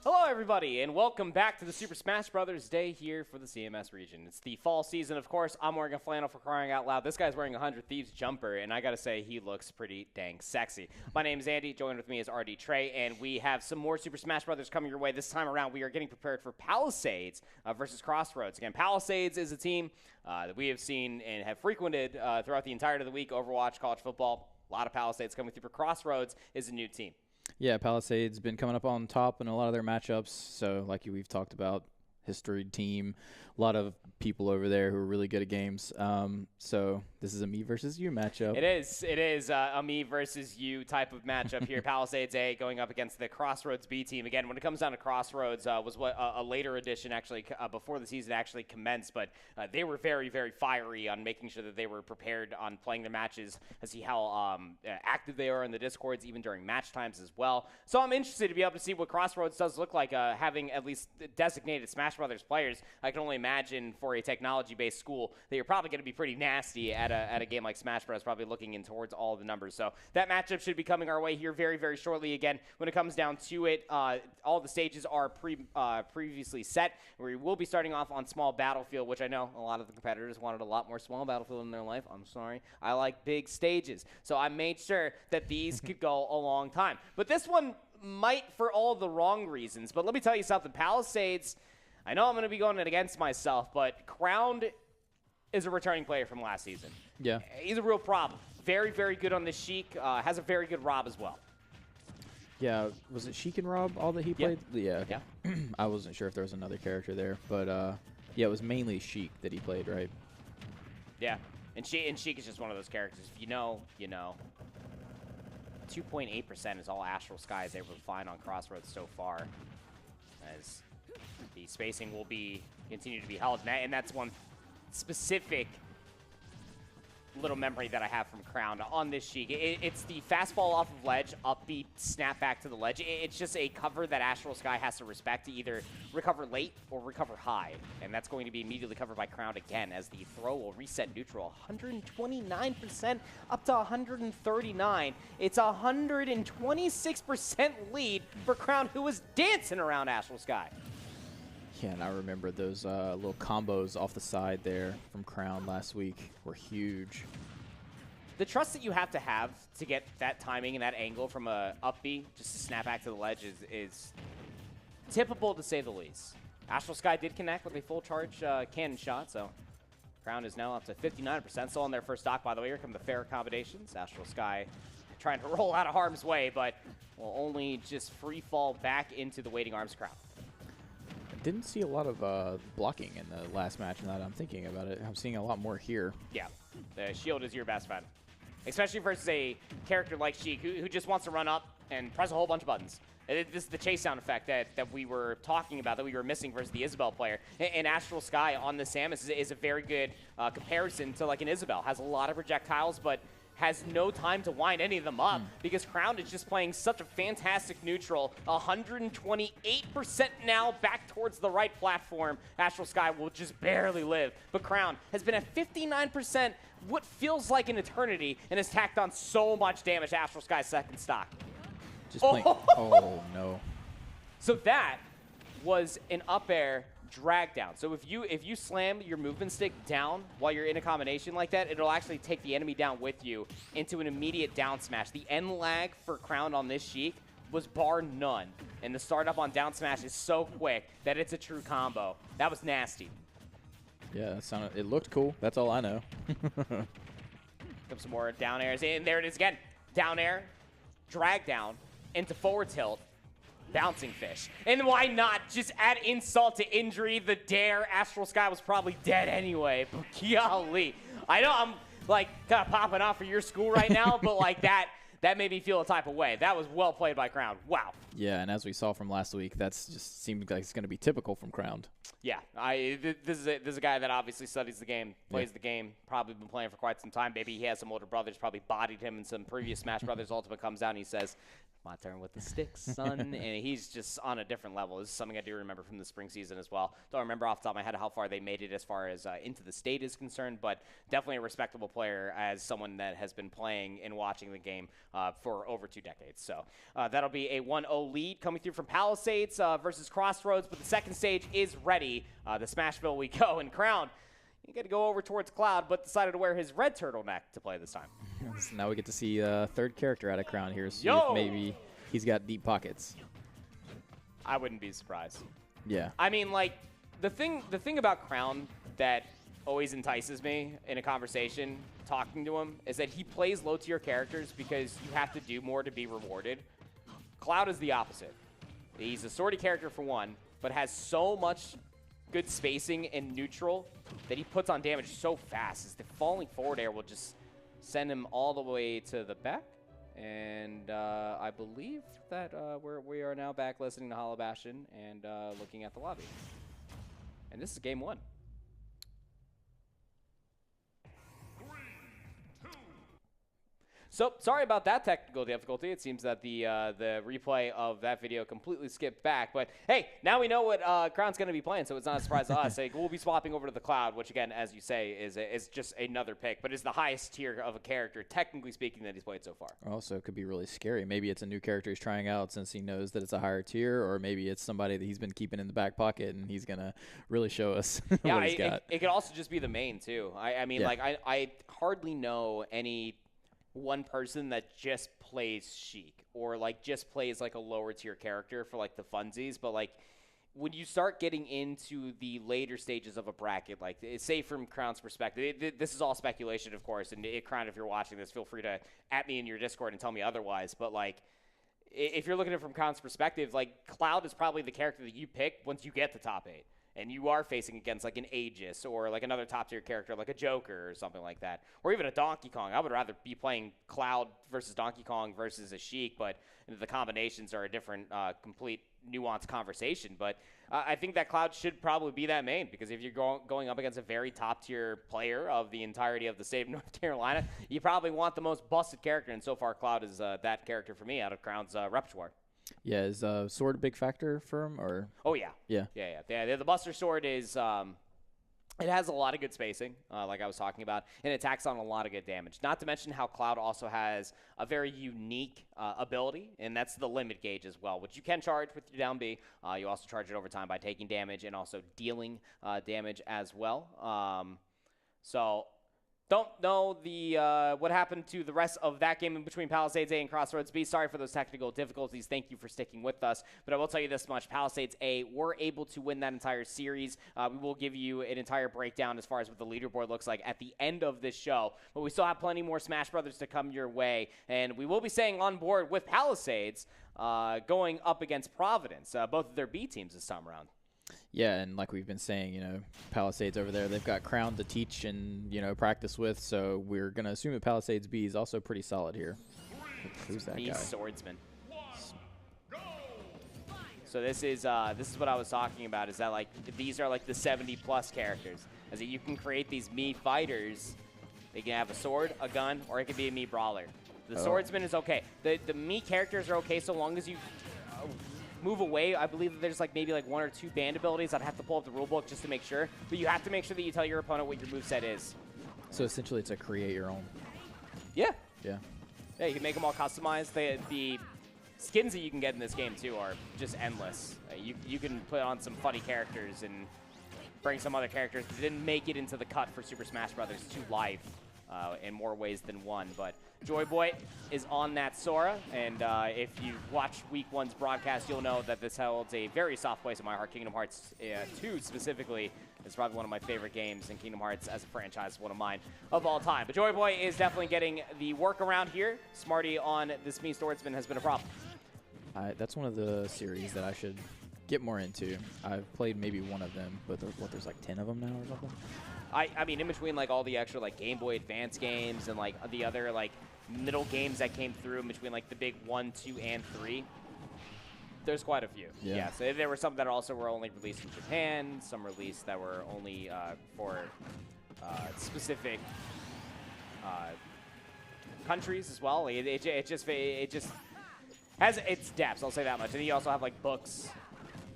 Hello, everybody, and welcome back to the Super Smash Brothers Day here for the CMS region. It's the fall season, of course. I'm wearing a flannel for crying out loud. This guy's wearing a 100 Thieves jumper, and I gotta say, he looks pretty dang sexy. My name is Andy. Joined with me is RD Trey, and we have some more Super Smash Brothers coming your way. This time around, we are getting prepared for Palisades versus Crossroads. Again, Palisades is a team that we have seen and have frequented throughout the entirety of the week. Overwatch, college football, a lot of Palisades coming through. For Crossroads is a new team. Yeah, Palisades been coming up on top in a lot of their matchups. So, like we've talked about, history team, a lot of people over there who are really good at games. So this is a me versus you matchup. It is a me versus you type of matchup here. Palisades A going up against the Crossroads B team. Again, when it comes down to Crossroads, was a later edition actually before the season actually commenced, but they were very, very fiery on making sure that they were prepared on playing their matches, to see how active they are in the Discords, even during match times as well. So I'm interested to be able to see what Crossroads does look like, having at least designated Smash Brothers players. I can only imagine for a technology-based school that you're probably going to be pretty nasty at a game like Smash Bros. Probably looking in towards all the numbers. So that matchup should be coming our way here very, very shortly. Again, when it comes down to it, all the stages are previously set. We will be starting off on small battlefield, which I know a lot of the competitors wanted a lot more small battlefield in their life. I'm sorry. I like big stages. So I made sure that these could go a long time. But this one might for all the wrong reasons. But let me tell you something. Palisades, I know I'm going to be going against myself, but Crowned is a returning player from last season. Yeah. He's a real problem. Very, very good on the Sheik. Has a very good Rob as well. Yeah, was it Sheik and Rob all that he played? Yeah. Yeah. I wasn't sure if there was another character there, but yeah, it was mainly Sheik that he played, right? Yeah, and Sheik is just one of those characters. If you know, you know. 2.8% is all Astral Sky is able to find on Crossroads so far, as the spacing will continue to be held, and that's one specific little memory that I have from Crown on this Sheik. It's the fastball off of ledge, upbeat, snap back to the ledge. It's just a cover that Astral Sky has to respect to either recover late or recover high. And that's going to be immediately covered by Crown again as the throw will reset neutral. 129% up to 139. It's 126% lead for Crown, who was dancing around Astral Sky. Yeah, and I remember those little combos off the side there from Crown last week were huge. The trust that you have to get that timing and that angle from a up B, just to snap back to the ledge, is typical to say the least. Astral Sky did connect with a full charge cannon shot, so Crown is now up to 59%. Still on their first stock, by the way. Here come the fair accommodations. Astral Sky trying to roll out of harm's way, but will only just free fall back into the waiting arms Crown. Didn't see a lot of blocking in the last match now that I'm thinking about it. I'm seeing a lot more here. Yeah, the shield is your best friend. Especially versus a character like Sheik who just wants to run up and press a whole bunch of buttons. This is the chase sound effect that we were talking about, that we were missing versus the Isabel player. And Astral Sky on the Samus is a very good comparison to like an Isabel. Has a lot of projectiles, but has no time to wind any of them up because Crown is just playing such a fantastic neutral. 128% now back towards the right platform. Astral Sky will just barely live. But Crown has been at 59%, what feels like an eternity, and has tacked on so much damage to Astral Sky's second stock. Just playing. Oh, no. So that was an up air drag down. So if you slam your movement stick down while you're in a combination like that, it'll actually take the enemy down with you into an immediate down smash. The end lag for Crown on this Sheik was bar none. And the startup on down smash is so quick that it's a true combo. That was nasty. Yeah, it looked cool. That's all I know. Come some more down airs. And there it is again. Down air, drag down, into forward tilt. Bouncing fish. And why not just add insult to injury? The dare. Astral Sky was probably dead anyway. But golly. I know I'm like kind of popping off for your school right now, but like that made me feel a type of way. That was well played by Crown. Wow. Yeah, and as we saw from last week, that's just seemed like it's going to be typical from Crown. Yeah, this is a guy that obviously studies the game, plays the game, probably been playing for quite some time. Maybe he has some older brothers, probably bodied him in some previous Smash Brothers Ultimate comes out and he says, my turn with the sticks, son. And he's just on a different level. This is something I do remember from the spring season as well. Don't remember off the top of my head how far they made it as far as into the state is concerned, but definitely a respectable player as someone that has been playing and watching the game for over 2 decades. So that'll be a 1-0 lead coming through from Palisades versus Crossroads, but the second stage is ready. The Smashville we go, and Crown, you got to go over towards Cloud, but decided to wear his red turtleneck to play this time. So now we get to see a third character out of Crown here. See if maybe he's got deep pockets. I wouldn't be surprised. Yeah. I mean, like, the thing about Crown that always entices me in a conversation talking to him is that he plays low-tier characters because you have to do more to be rewarded. Cloud is the opposite. He's a sortie character for one, but has so much good spacing and neutral that he puts on damage so fast as the falling forward air will just send him all the way to the back. And I believe that we are now back listening to Hollow Bastion and looking at the lobby. And this is game 1. So, sorry about that technical difficulty. It seems that the replay of that video completely skipped back. But, hey, now we know what Crown's going to be playing, so it's not a surprise to us. We'll be swapping over to the Cloud, which, again, as you say, is just another pick. But is the highest tier of a character, technically speaking, that he's played so far. Also, it could be really scary. Maybe it's a new character he's trying out since he knows that it's a higher tier, or maybe it's somebody that he's been keeping in the back pocket, and he's going to really show us what he's got. It could also just be the main, too. I mean, like, I hardly know any one person that just plays Sheik or like just plays like a lower tier character for like the funsies, but like when you start getting into the later stages of a bracket, like say from Crown's perspective, this is all speculation, of course, and Crown, if you're watching this, feel free to at me in your Discord and tell me otherwise, but like if you're looking at it from Crown's perspective, like Cloud is probably the character that you pick once you get the top 8. And you are facing against like an Aegis or like another top-tier character like a Joker or something like that. Or even a Donkey Kong. I would rather be playing Cloud versus Donkey Kong versus a Sheik, but the combinations are a different, complete nuanced conversation. But I think that Cloud should probably be that main, because if you're going up against a very top-tier player of the entirety of the state of North Carolina, you probably want the most busted character, and so far Cloud is that character for me out of Crown's repertoire. Yeah, is sword a big factor for him, or? Oh, yeah. Yeah. The Buster Sword is it has a lot of good spacing, like I was talking about, and it tacks on a lot of good damage. Not to mention how Cloud also has a very unique ability, and that's the limit gauge as well, which you can charge with your down B. You also charge it over time by taking damage and also dealing damage as well. So don't know what happened to the rest of that game in between Palisades A and Crossroads B. Sorry for those technical difficulties. Thank you for sticking with us. But I will tell you this much. Palisades A were able to win that entire series. We will give you an entire breakdown as far as what the leaderboard looks like at the end of this show. But we still have plenty more Smash Brothers to come your way. And we will be staying on board with Palisades going up against Providence, both of their B teams this time around. Yeah, and like we've been saying, you know, Palisades over there, they've got Crown to teach and, you know, practice with, so we're going to assume that Palisades B is also pretty solid here. Who's that guy? Swordsman. So this is what I was talking about, is that, like, these are, like, the 70-plus characters. As that you can create these Mii fighters. They can have a sword, a gun, or it could be a Mii brawler. The Swordsman is okay. The Mii characters are okay so long as you move away. I believe that there's maybe 1 or 2 banned abilities. I'd have to pull up the rulebook just to make sure. But you have to make sure that you tell your opponent what your moveset is. So essentially it's a create your own. Yeah. Yeah. Yeah, you can make them all customized. The skins that you can get in this game, too, are just endless. You can put on some funny characters and bring some other characters that didn't make it into the cut for Super Smash Brothers to life in more ways than one. But Joy Boy is on that Sora, and if you watched Week 1's broadcast, you'll know that this holds a very soft place in my heart. Kingdom Hearts 2 specifically is probably one of my favorite games, and Kingdom Hearts as a franchise, one of mine of all time. But Joy Boy is definitely getting the work around here. Smarty on this Mii Swordsman has been a problem. That's one of the series that I should get more into. I've played maybe one of them, but there's like 10 of them now or something? I mean, in between all the extra Game Boy Advance games and the other middle games that came through in between the big 1, 2, and 3, there's quite a few. Yeah. So there were some that also were only released in Japan, some released that were only for specific countries as well. It just has its depths, I'll say that much. And you also have books,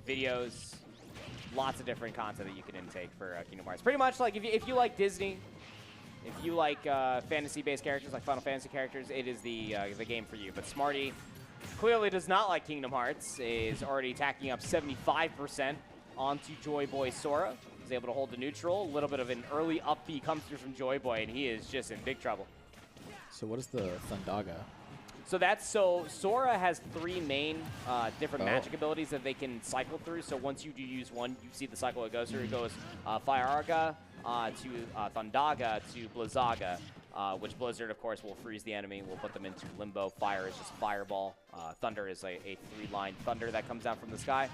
videos, lots of different content that you can intake for Kingdom Hearts. Pretty much if you like Disney, if you like fantasy-based characters like Final Fantasy characters, it is the game for you. But Smarty clearly does not like Kingdom Hearts, is already tacking up 75% onto Joy Boy Sora. He's able to hold the neutral. A little bit of an early up B comes through from Joy Boy, and he is just in big trouble. So what is the Thundaga? So Sora has 3 main different magic abilities that they can cycle through. So once you do use one, you see the cycle it goes through. It goes Firearga to Thundaga to Blizzaga, which Blizzard, of course, will freeze the enemy. We'll put them into Limbo. Fire is just Fireball. Thunder is a 3-line thunder that comes down from the sky.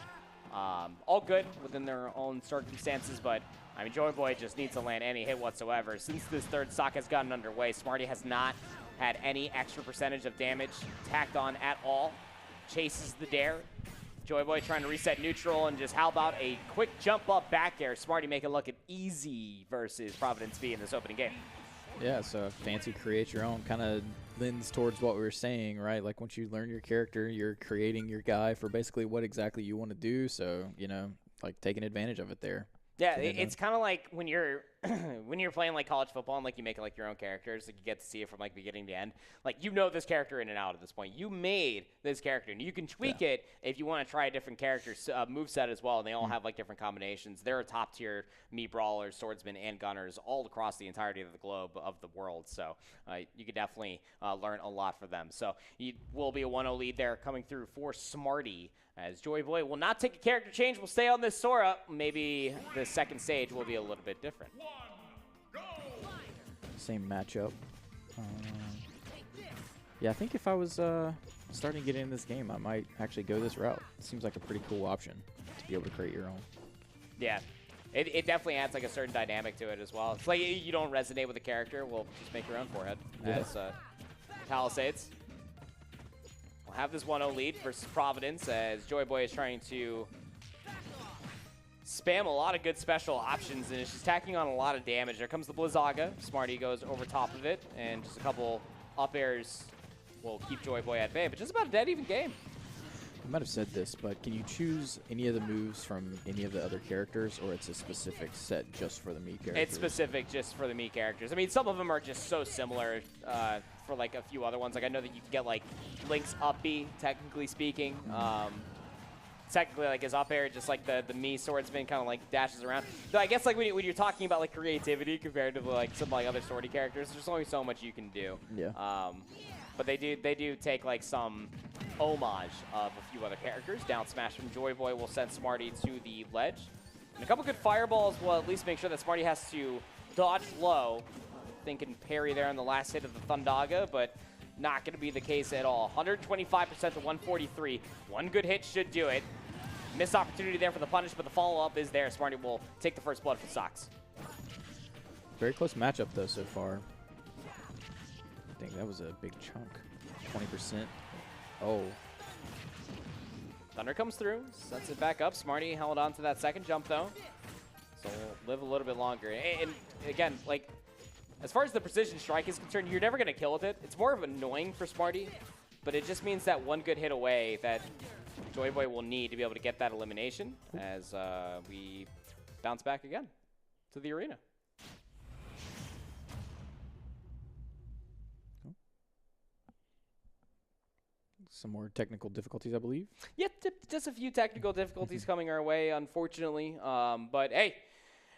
All good within their own circumstances, but I mean, Joy Boy just needs to land any hit whatsoever. Since this third stock has gotten underway, Smarty has not had any extra percentage of damage tacked on at all. Chases the dare. Joy Boy trying to reset neutral, and just how about a quick jump up back air. Smarty making it look easy versus Providence B in this opening game. Yeah, so fancy create your own kind of lends towards what we were saying, right? Like once you learn your character, you're creating your guy for basically what exactly you want to do. So, taking advantage of it there. Yeah, it's kind of like when you're when you're playing college football and you make your own characters, you get to see it from beginning to end. This character in and out at this point. You made this character, and you can tweak it if you want to try a different character moveset as well. And they all have different combinations. There are top tier Mii brawlers, swordsmen, and gunners all across the entirety of the globe of the world. So you could definitely learn a lot from them. So you will be a 1-0 lead there coming through for Smarty. As Joy Boy will not take a character change, will stay on this Sora. Maybe the second stage will be a little bit different. Same matchup. Yeah, I think if I was starting to get in this game, I might actually go this route. It seems like a pretty cool option to be able to create your own. Yeah, it definitely adds a certain dynamic to it as well. It's like you don't resonate with the character, well, just make your own forehead. As Palisades will have this 1-0 lead versus Providence as Joy Boy is trying to spam a lot of good special options, and it's just tacking on a lot of damage. There comes the Blizzaga. Smarty goes over top of it, and just a couple up airs will keep Joy Boy at bay, but just about a dead even game. I might have said this, but can you choose any of the moves from any of the other characters, or it's a specific set just for the Mii characters? It's specific just for the Mii characters. I mean, some of them are just so similar for like a few other ones. Like I know that you can get like Link's up B, technically speaking. Technically, like his up air, just like the Mii swordsman kind of like dashes around. So I guess like when you're talking about like creativity compared to like some like other swordy characters, there's only so much you can do. Yeah. But they do take like some homage of a few other characters. Down smash from Joy Boy will send Smarty to the ledge. And a couple good fireballs will at least make sure that Smarty has to dodge low. Thinking parry there on the last hit of the Thundaga, but not going to be the case at all. 125% to 143. One good hit should do it. Missed opportunity there for the punish, but the follow-up is there. Smarty will take the first blood for Sox. Very close matchup, though, so far. I think that was a big chunk. 20%. Oh. Thunder comes through, sets it back up. Smarty held on to that second jump, though. So we'll live a little bit longer. And again, like, as far as the precision strike is concerned, you're never going to kill with it. It's more of annoying for Smarty, but it just means that one good hit away that Joy Boy will need to be able to get that elimination as we bounce back again to the arena. Some more technical difficulties, I believe. Yeah, just a few technical difficulties coming our way, unfortunately. But hey,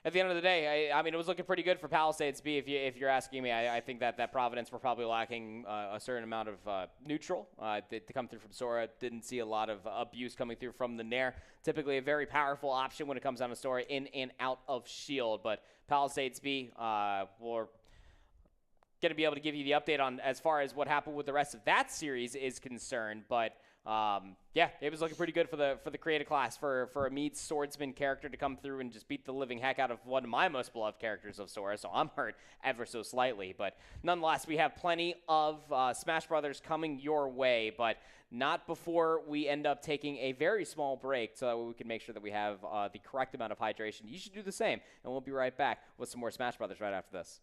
at the end of the day, I mean, it was looking pretty good for Palisades B. If you're asking me, I think that Providence were probably lacking a certain amount of neutral to come through from Sora. Didn't see a lot of abuse coming through from the Nair. Typically a very powerful option when it comes down to Sora in and out of shield. But Palisades B were going to be able to give you the update on as far as what happened with the rest of that series is concerned. But yeah, it was looking pretty good for the creative class for a Mead swordsman character to come through and just beat the living heck out of one of my most beloved characters of Sora. So I'm hurt ever so slightly, but nonetheless, we have plenty of Smash Brothers coming your way, but not before we end up taking a very small break so that we can make sure that we have the correct amount of hydration. You should do the same, and we'll be right back with some more Smash Brothers right after this.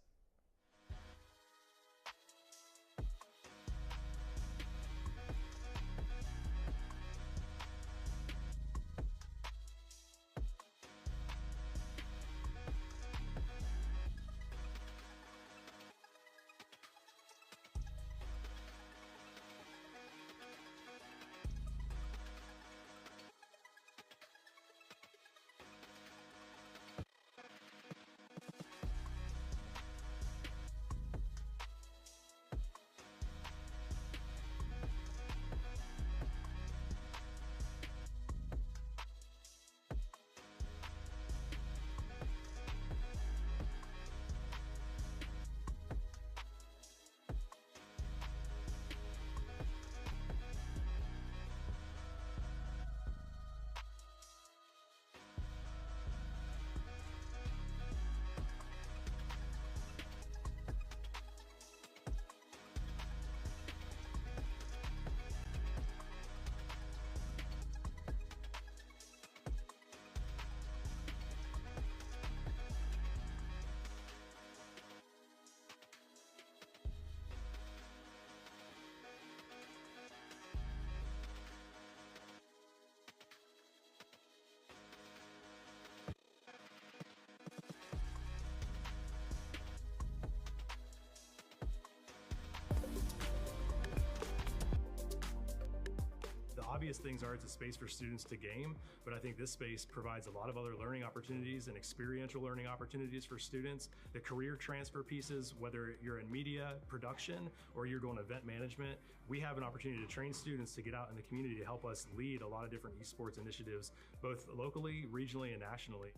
Obvious things are it's a space for students to game, but I think this space provides a lot of other learning opportunities and experiential learning opportunities for students. The career transfer pieces, whether you're in media, production, or you're doing event management, we have an opportunity to train students to get out in the community to help us lead a lot of different esports initiatives, both locally, regionally, and nationally.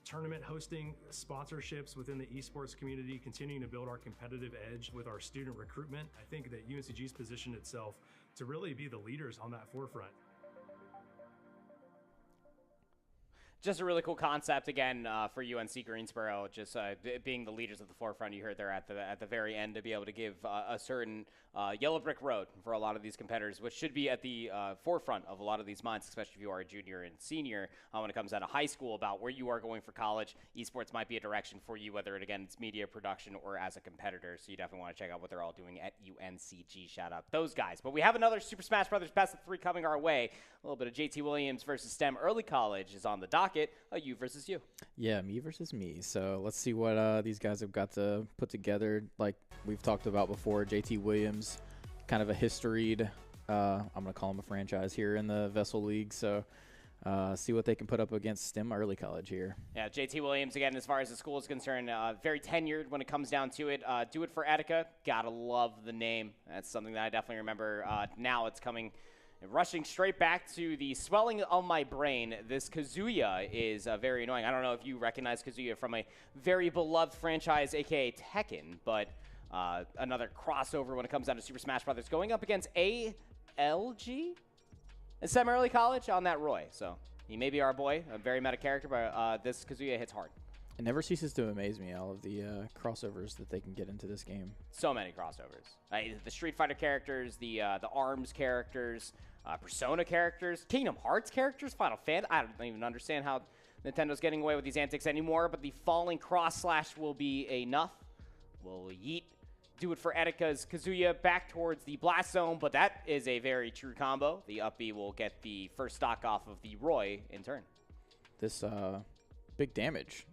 Tournament hosting, sponsorships within the esports community, continuing to build our competitive edge with our student recruitment. I think that UNCG's positioned itself to really be the leaders on that forefront. Just a really cool concept, again, for UNC Greensboro, just being the leaders at the forefront. You heard there at the very end to be able to give a certain yellow brick road for a lot of these competitors, which should be at the forefront of a lot of these minds, especially if you are a junior and senior when it comes out of high school, about where you are going for college. Esports might be a direction for you, whether it's media production or as a competitor, so you definitely want to check out what they're all doing at UNCG. Shout out those guys. But we have another Super Smash Brothers Best of 3 coming our way. A little bit of JT Williams versus STEM Early College is on the docket. You versus you. Yeah, me versus me. So let's see what these guys have got to put together. Like we've talked about before, JT Williams, kind of a historied, I'm going to call him a franchise here in the VESL League. So see what they can put up against STEM Early College here. Yeah, JT Williams, again, as far as the school is concerned, very tenured when it comes down to it. Do it for Etika. Gotta love the name. That's something that I definitely remember. Now it's coming. Rushing straight back to the swelling of my brain, this Kazuya is very annoying. I don't know if you recognize Kazuya from a very beloved franchise, a.k.a. Tekken, but another crossover when it comes down to Super Smash Brothers, going up against ALG in STEM Early College on that Roy. So he may be our boy, a very meta character, but this Kazuya hits hard. It never ceases to amaze me, all of the crossovers that they can get into this game. So many crossovers. The Street Fighter characters, the ARMS characters, Persona characters, Kingdom Hearts characters, Final Fantasy. I don't even understand how Nintendo's getting away with these antics anymore, but the falling cross slash will be enough. We'll yeet. Do it for Etika's Kazuya back towards the blast zone, but that is a very true combo. The up B will get the first stock off of the Roy in turn. This big damage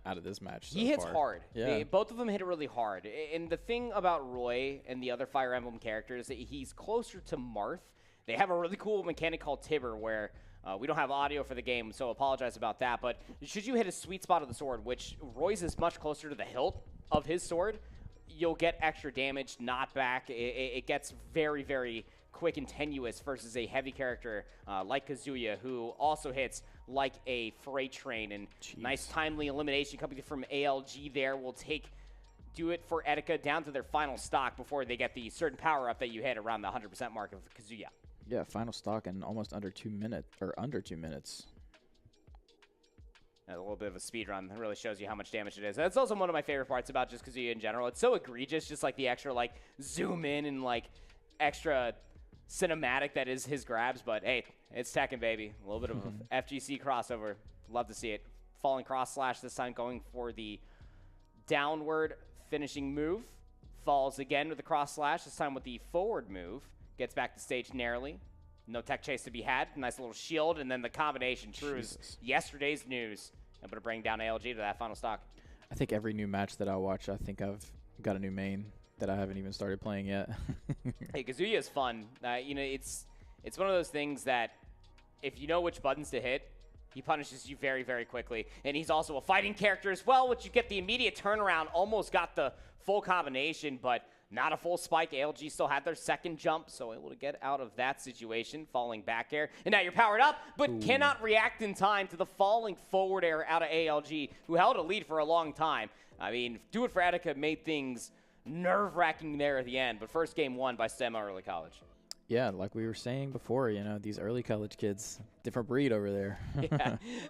out of this match so He hits far. hard. Yeah. Both of them hit it really hard. And the thing about Roy and the other Fire Emblem characters, he's closer to Marth. They have a really cool mechanic called Tibber where we don't have audio for the game, so apologize about that. But should you hit a sweet spot of the sword, which Roy's is much closer to the hilt of his sword, you'll get extra damage, knockback. It gets very, very quick and tenuous versus a heavy character like Kazuya, who also hits like a freight train. And nice timely elimination coming from ALG there will do it for Etika down to their final stock before they get the certain power up that you hit around the 100% mark of Kazuya. Yeah, final stock in almost under 2 minutes, or under 2 minutes. A little bit of a speed run. That really shows you how much damage it is. That's also one of my favorite parts about just Kazuya in general. It's so egregious, just like the extra like zoom in and like extra cinematic that is his grabs. But hey, it's Tekken, baby. A little bit of a FGC crossover. Love to see it. Falling cross slash this time, going for the downward finishing move. Falls again with the cross slash, this time with the forward move. Gets back to stage narrowly. No tech chase to be had. Nice little shield, and then the combination. True as yesterday's news. Able to bring down ALG to that final stock. I think every new match that I watch, I think I've got a new main that I haven't even started playing yet. Hey, Kazuya is fun. It's one of those things that if you know which buttons to hit, he punishes you very, very quickly. And he's also a fighting character as well, which you get the immediate turnaround. Almost got the full combination, but not a full spike. ALG still had their second jump, so able to get out of that situation. Falling back air. And now you're powered up, but cannot react in time to the falling forward air out of ALG, who held a lead for a long time. I mean, Do It for Etika made things nerve-wracking there at the end, but first game won by STEM Early College. Yeah, like we were saying before, these early college kids, different breed over there.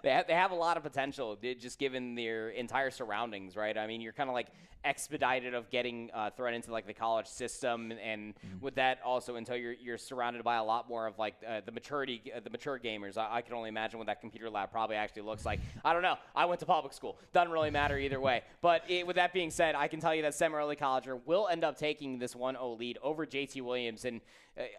Yeah, they have a lot of potential, just given their entire surroundings, right? I mean, you're kind of like expedited of getting thrown into like the college system, and with that also until you're surrounded by a lot more of like the mature gamers. I can only imagine what that computer lab probably actually looks like. I don't know. I went to public school. Doesn't really matter either way. But with that being said, I can tell you that STEM Early Colleger will end up taking this 1-0 lead over JT Williams, and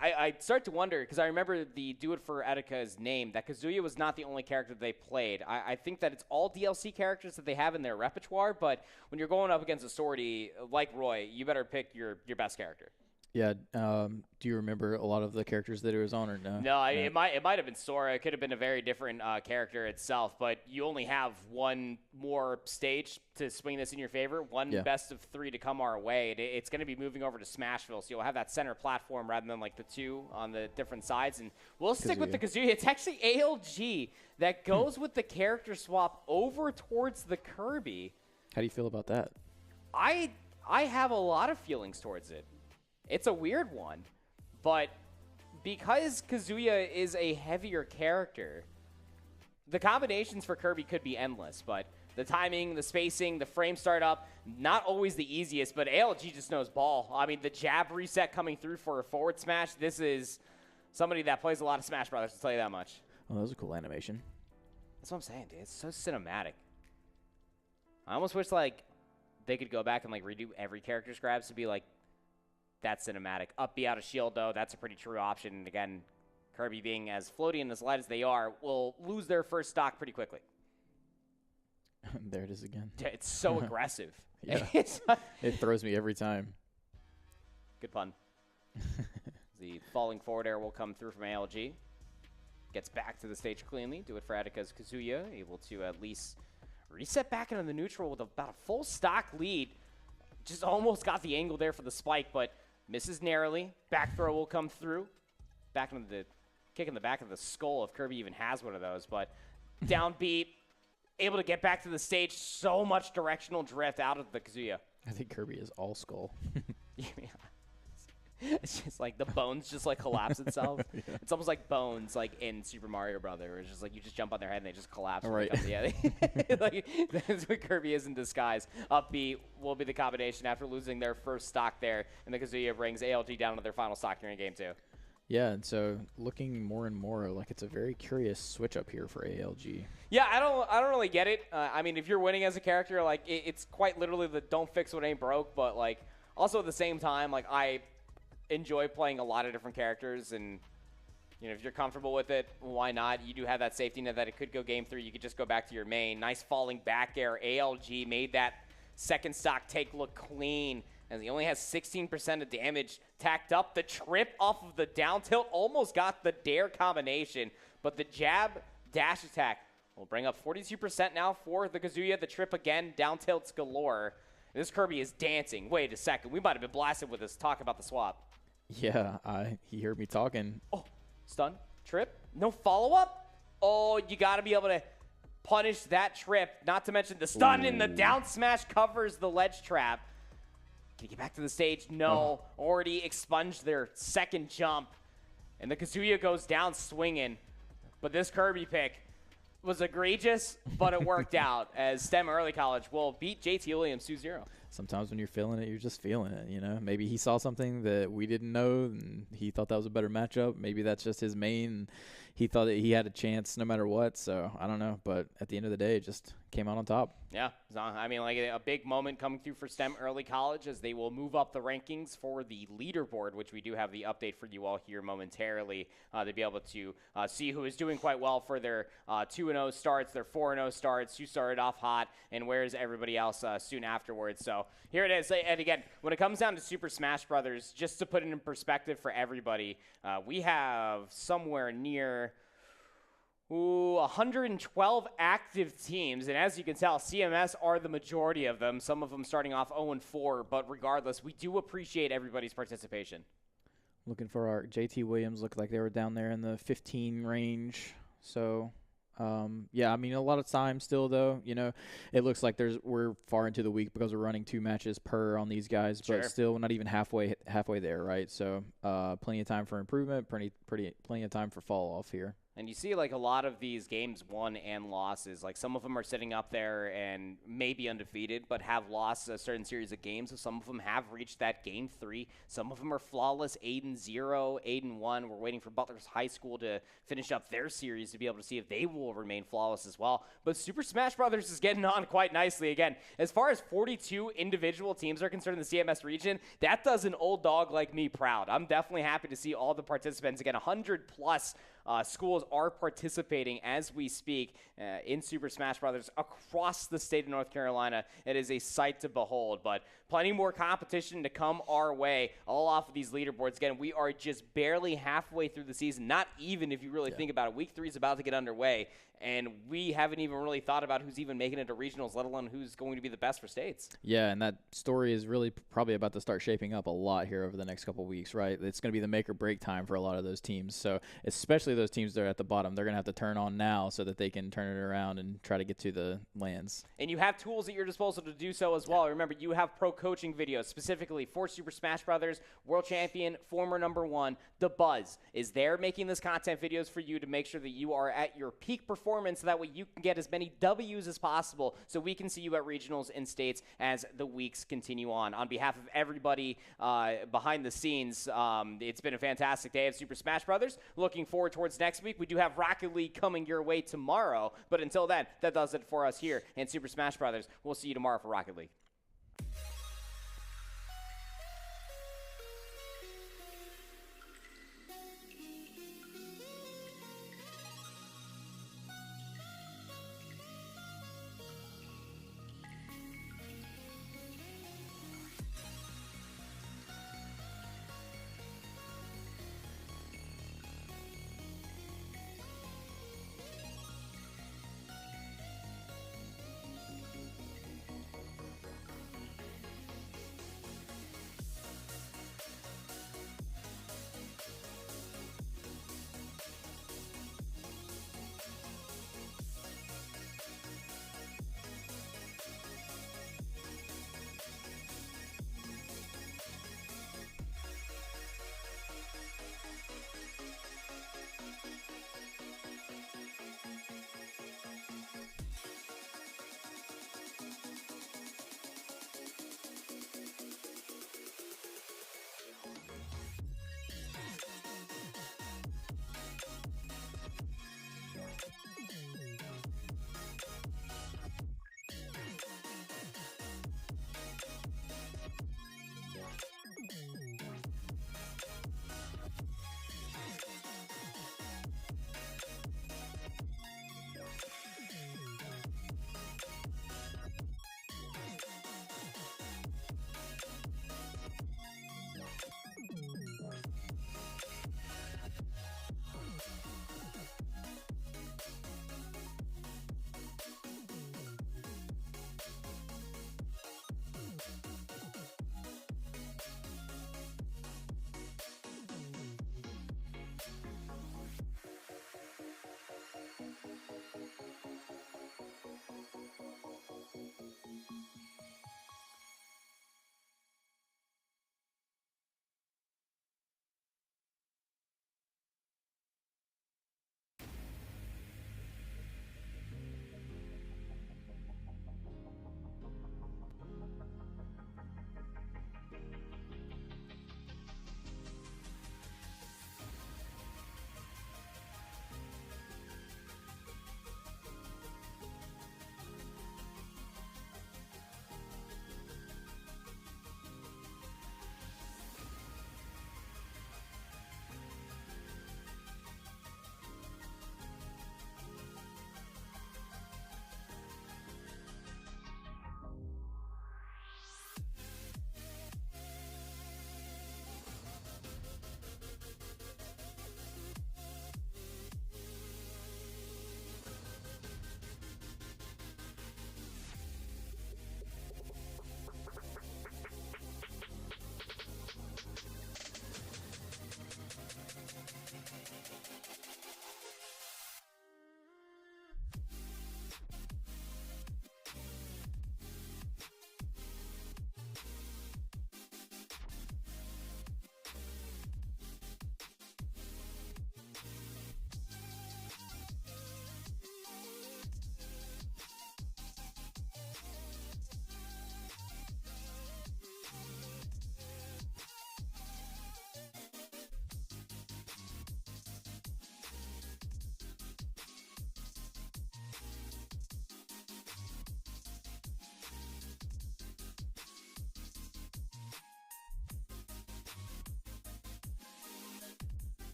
I start to wonder, because I remember the Do It for Etika's name, that Kazuya was not the only character they played. I think that it's all DLC characters that they have in their repertoire, but when you're going up against a swordy like Roy, you better pick your best character. Yeah. Do you remember a lot of the characters that it was on, or no? No, it might have been Sora. It could have been a very different character itself, but you only have one more stage to swing this in your favor, one best of 3 to come our way. It's going to be moving over to Smashville, so you'll have that center platform rather than like the 2 on the different sides, and we'll stick with the Kazuya. It's actually ALG that goes with the character swap over towards the Kirby. How do you feel about that? I have a lot of feelings towards it. It's a weird one, but because Kazuya is a heavier character, the combinations for Kirby could be endless, but the timing, the spacing, the frame startup, not always the easiest, but ALG just knows ball. I mean, the jab reset coming through for a forward smash, this is somebody that plays a lot of Smash Brothers, to tell you that much. Oh, that was a cool animation. That's what I'm saying, dude. It's so cinematic. I almost wish, like, they could go back and, like, redo every character's grabs to be, like, that cinematic. Up B out of shield, though, that's a pretty true option. And, again, Kirby being as floaty and as light as they are will lose their first stock pretty quickly. There it is again. It's so aggressive. Yeah. It throws me every time. Good pun. The falling forward air will come through from ALG. Gets back to the stage cleanly. Do it for Attica's Kazuya. Able to at least reset back into the neutral with about a full stock lead. Just almost got the angle there for the spike, but misses narrowly. Back throw will come through. Back into the kick in the back of the skull if Kirby even has one of those. But downbeat, able to get back to the stage. So much directional drift out of the Kazuya. I think Kirby is all skull. Yeah. It's just like the bones just like collapse itself. Yeah. It's almost like bones like in Super Mario Brother, where it's just like you just jump on their head and they just collapse. Right. Yeah. Like, that's what Kirby is in disguise. Up B will be the combination after losing their first stock there, and the Kazuya brings ALG down to their final stock during game 2. Yeah, and so looking more and more like it's a very curious switch up here for ALG. Yeah, I don't really get it. I mean, if you're winning as a character, like it's quite literally the don't fix what ain't broke, but like also at the same time, like I enjoy playing a lot of different characters, and you know, if you're comfortable with it, why not? You do have that safety net that it could go game 3. You could just go back to your main. Nice falling back air. ALG made that second stock take look clean, as he only has 16% of damage tacked up. The trip off of the down tilt almost got the dare combination, but the jab dash attack will bring up 42% now for the Kazuya. The trip again, down tilts galore. This Kirby is dancing. Wait a second. We might have been blasted with this talk about the swap. Yeah, he heard me talking. Oh, stun, trip, no follow-up? Oh, you got to be able to punish that trip, not to mention the stun. And the down smash covers the ledge trap. Can you get back to the stage? No, already expunged their second jump. And the Kazuya goes down swinging. But this Kirby pick was egregious, but it worked out, as STEM Early College will beat JT Williams 2-0. Sometimes when you're feeling it, you're just feeling it, you know. Maybe he saw something that we didn't know, and he thought that was a better matchup. Maybe that's just his main, and he thought that he had a chance no matter what. So, I don't know. But at the end of the day, it just came out on top. Yeah. I mean, like a big moment coming through for STEM Early College, as they will move up the rankings for the leaderboard, which we do have the update for you all here momentarily to be able to see who is doing quite well for their 2-0 starts, their 4-0 starts, who started off hot, and where's everybody else soon afterwards. So here it is. And again, when it comes down to Super Smash Brothers, just to put it in perspective for everybody, we have somewhere near 112 active teams, and as you can tell, CMS are the majority of them, some of them starting off 0-4, but regardless, we do appreciate everybody's participation. Looking for our JT Williams, looked like they were down there in the 15 range, so yeah, I mean, a lot of time still, though, you know, it looks like we're far into the week because we're running 2 matches per on these guys, sure. But still not even halfway there, right? So plenty of time for improvement, plenty of time for fall off here. And you see, like, a lot of these games won and losses. Like, some of them are sitting up there and may be undefeated, but have lost a certain series of games. So some of them have reached that game 3. Some of them are flawless, 8-0, 8-1. We're waiting for Butler's High School to finish up their series to be able to see if they will remain flawless as well. But Super Smash Brothers is getting on quite nicely. Again, as far as 42 individual teams are concerned in the CMS region, that does an old dog like me proud. I'm definitely happy to see all the participants. Again, 100+ schools are participating as we speak in Super Smash Brothers across the state of North Carolina. It is a sight to behold, but plenty more competition to come our way, all off of these leaderboards. Again, we are just barely halfway through the season, not even if you really think about it. Week 3 is about to get underway, and we haven't even really thought about who's even making it to regionals, let alone who's going to be the best for states. Yeah, and that story is really probably about to start shaping up a lot here over the next couple of weeks, right? It's going to be the make or break time for a lot of those teams. So especially those teams that are at the bottom, they're going to have to turn on now so that they can turn it around and try to get to the lands. And you have tools at your disposal to do so as well. Remember, you have pro coaching videos specifically for Super Smash Brothers. World champion, former #1, The Buzz is there making this content videos for you to make sure that you are at your peak performance performance so that way you can get as many W's as possible so we can see you at regionals and states as the weeks continue on. On behalf of everybody behind the scenes, it's been a fantastic day of Super Smash Brothers. Looking forward towards next week. We do have Rocket League coming your way tomorrow, but until then, that does it for us here in Super Smash Brothers. We'll see you tomorrow for Rocket League.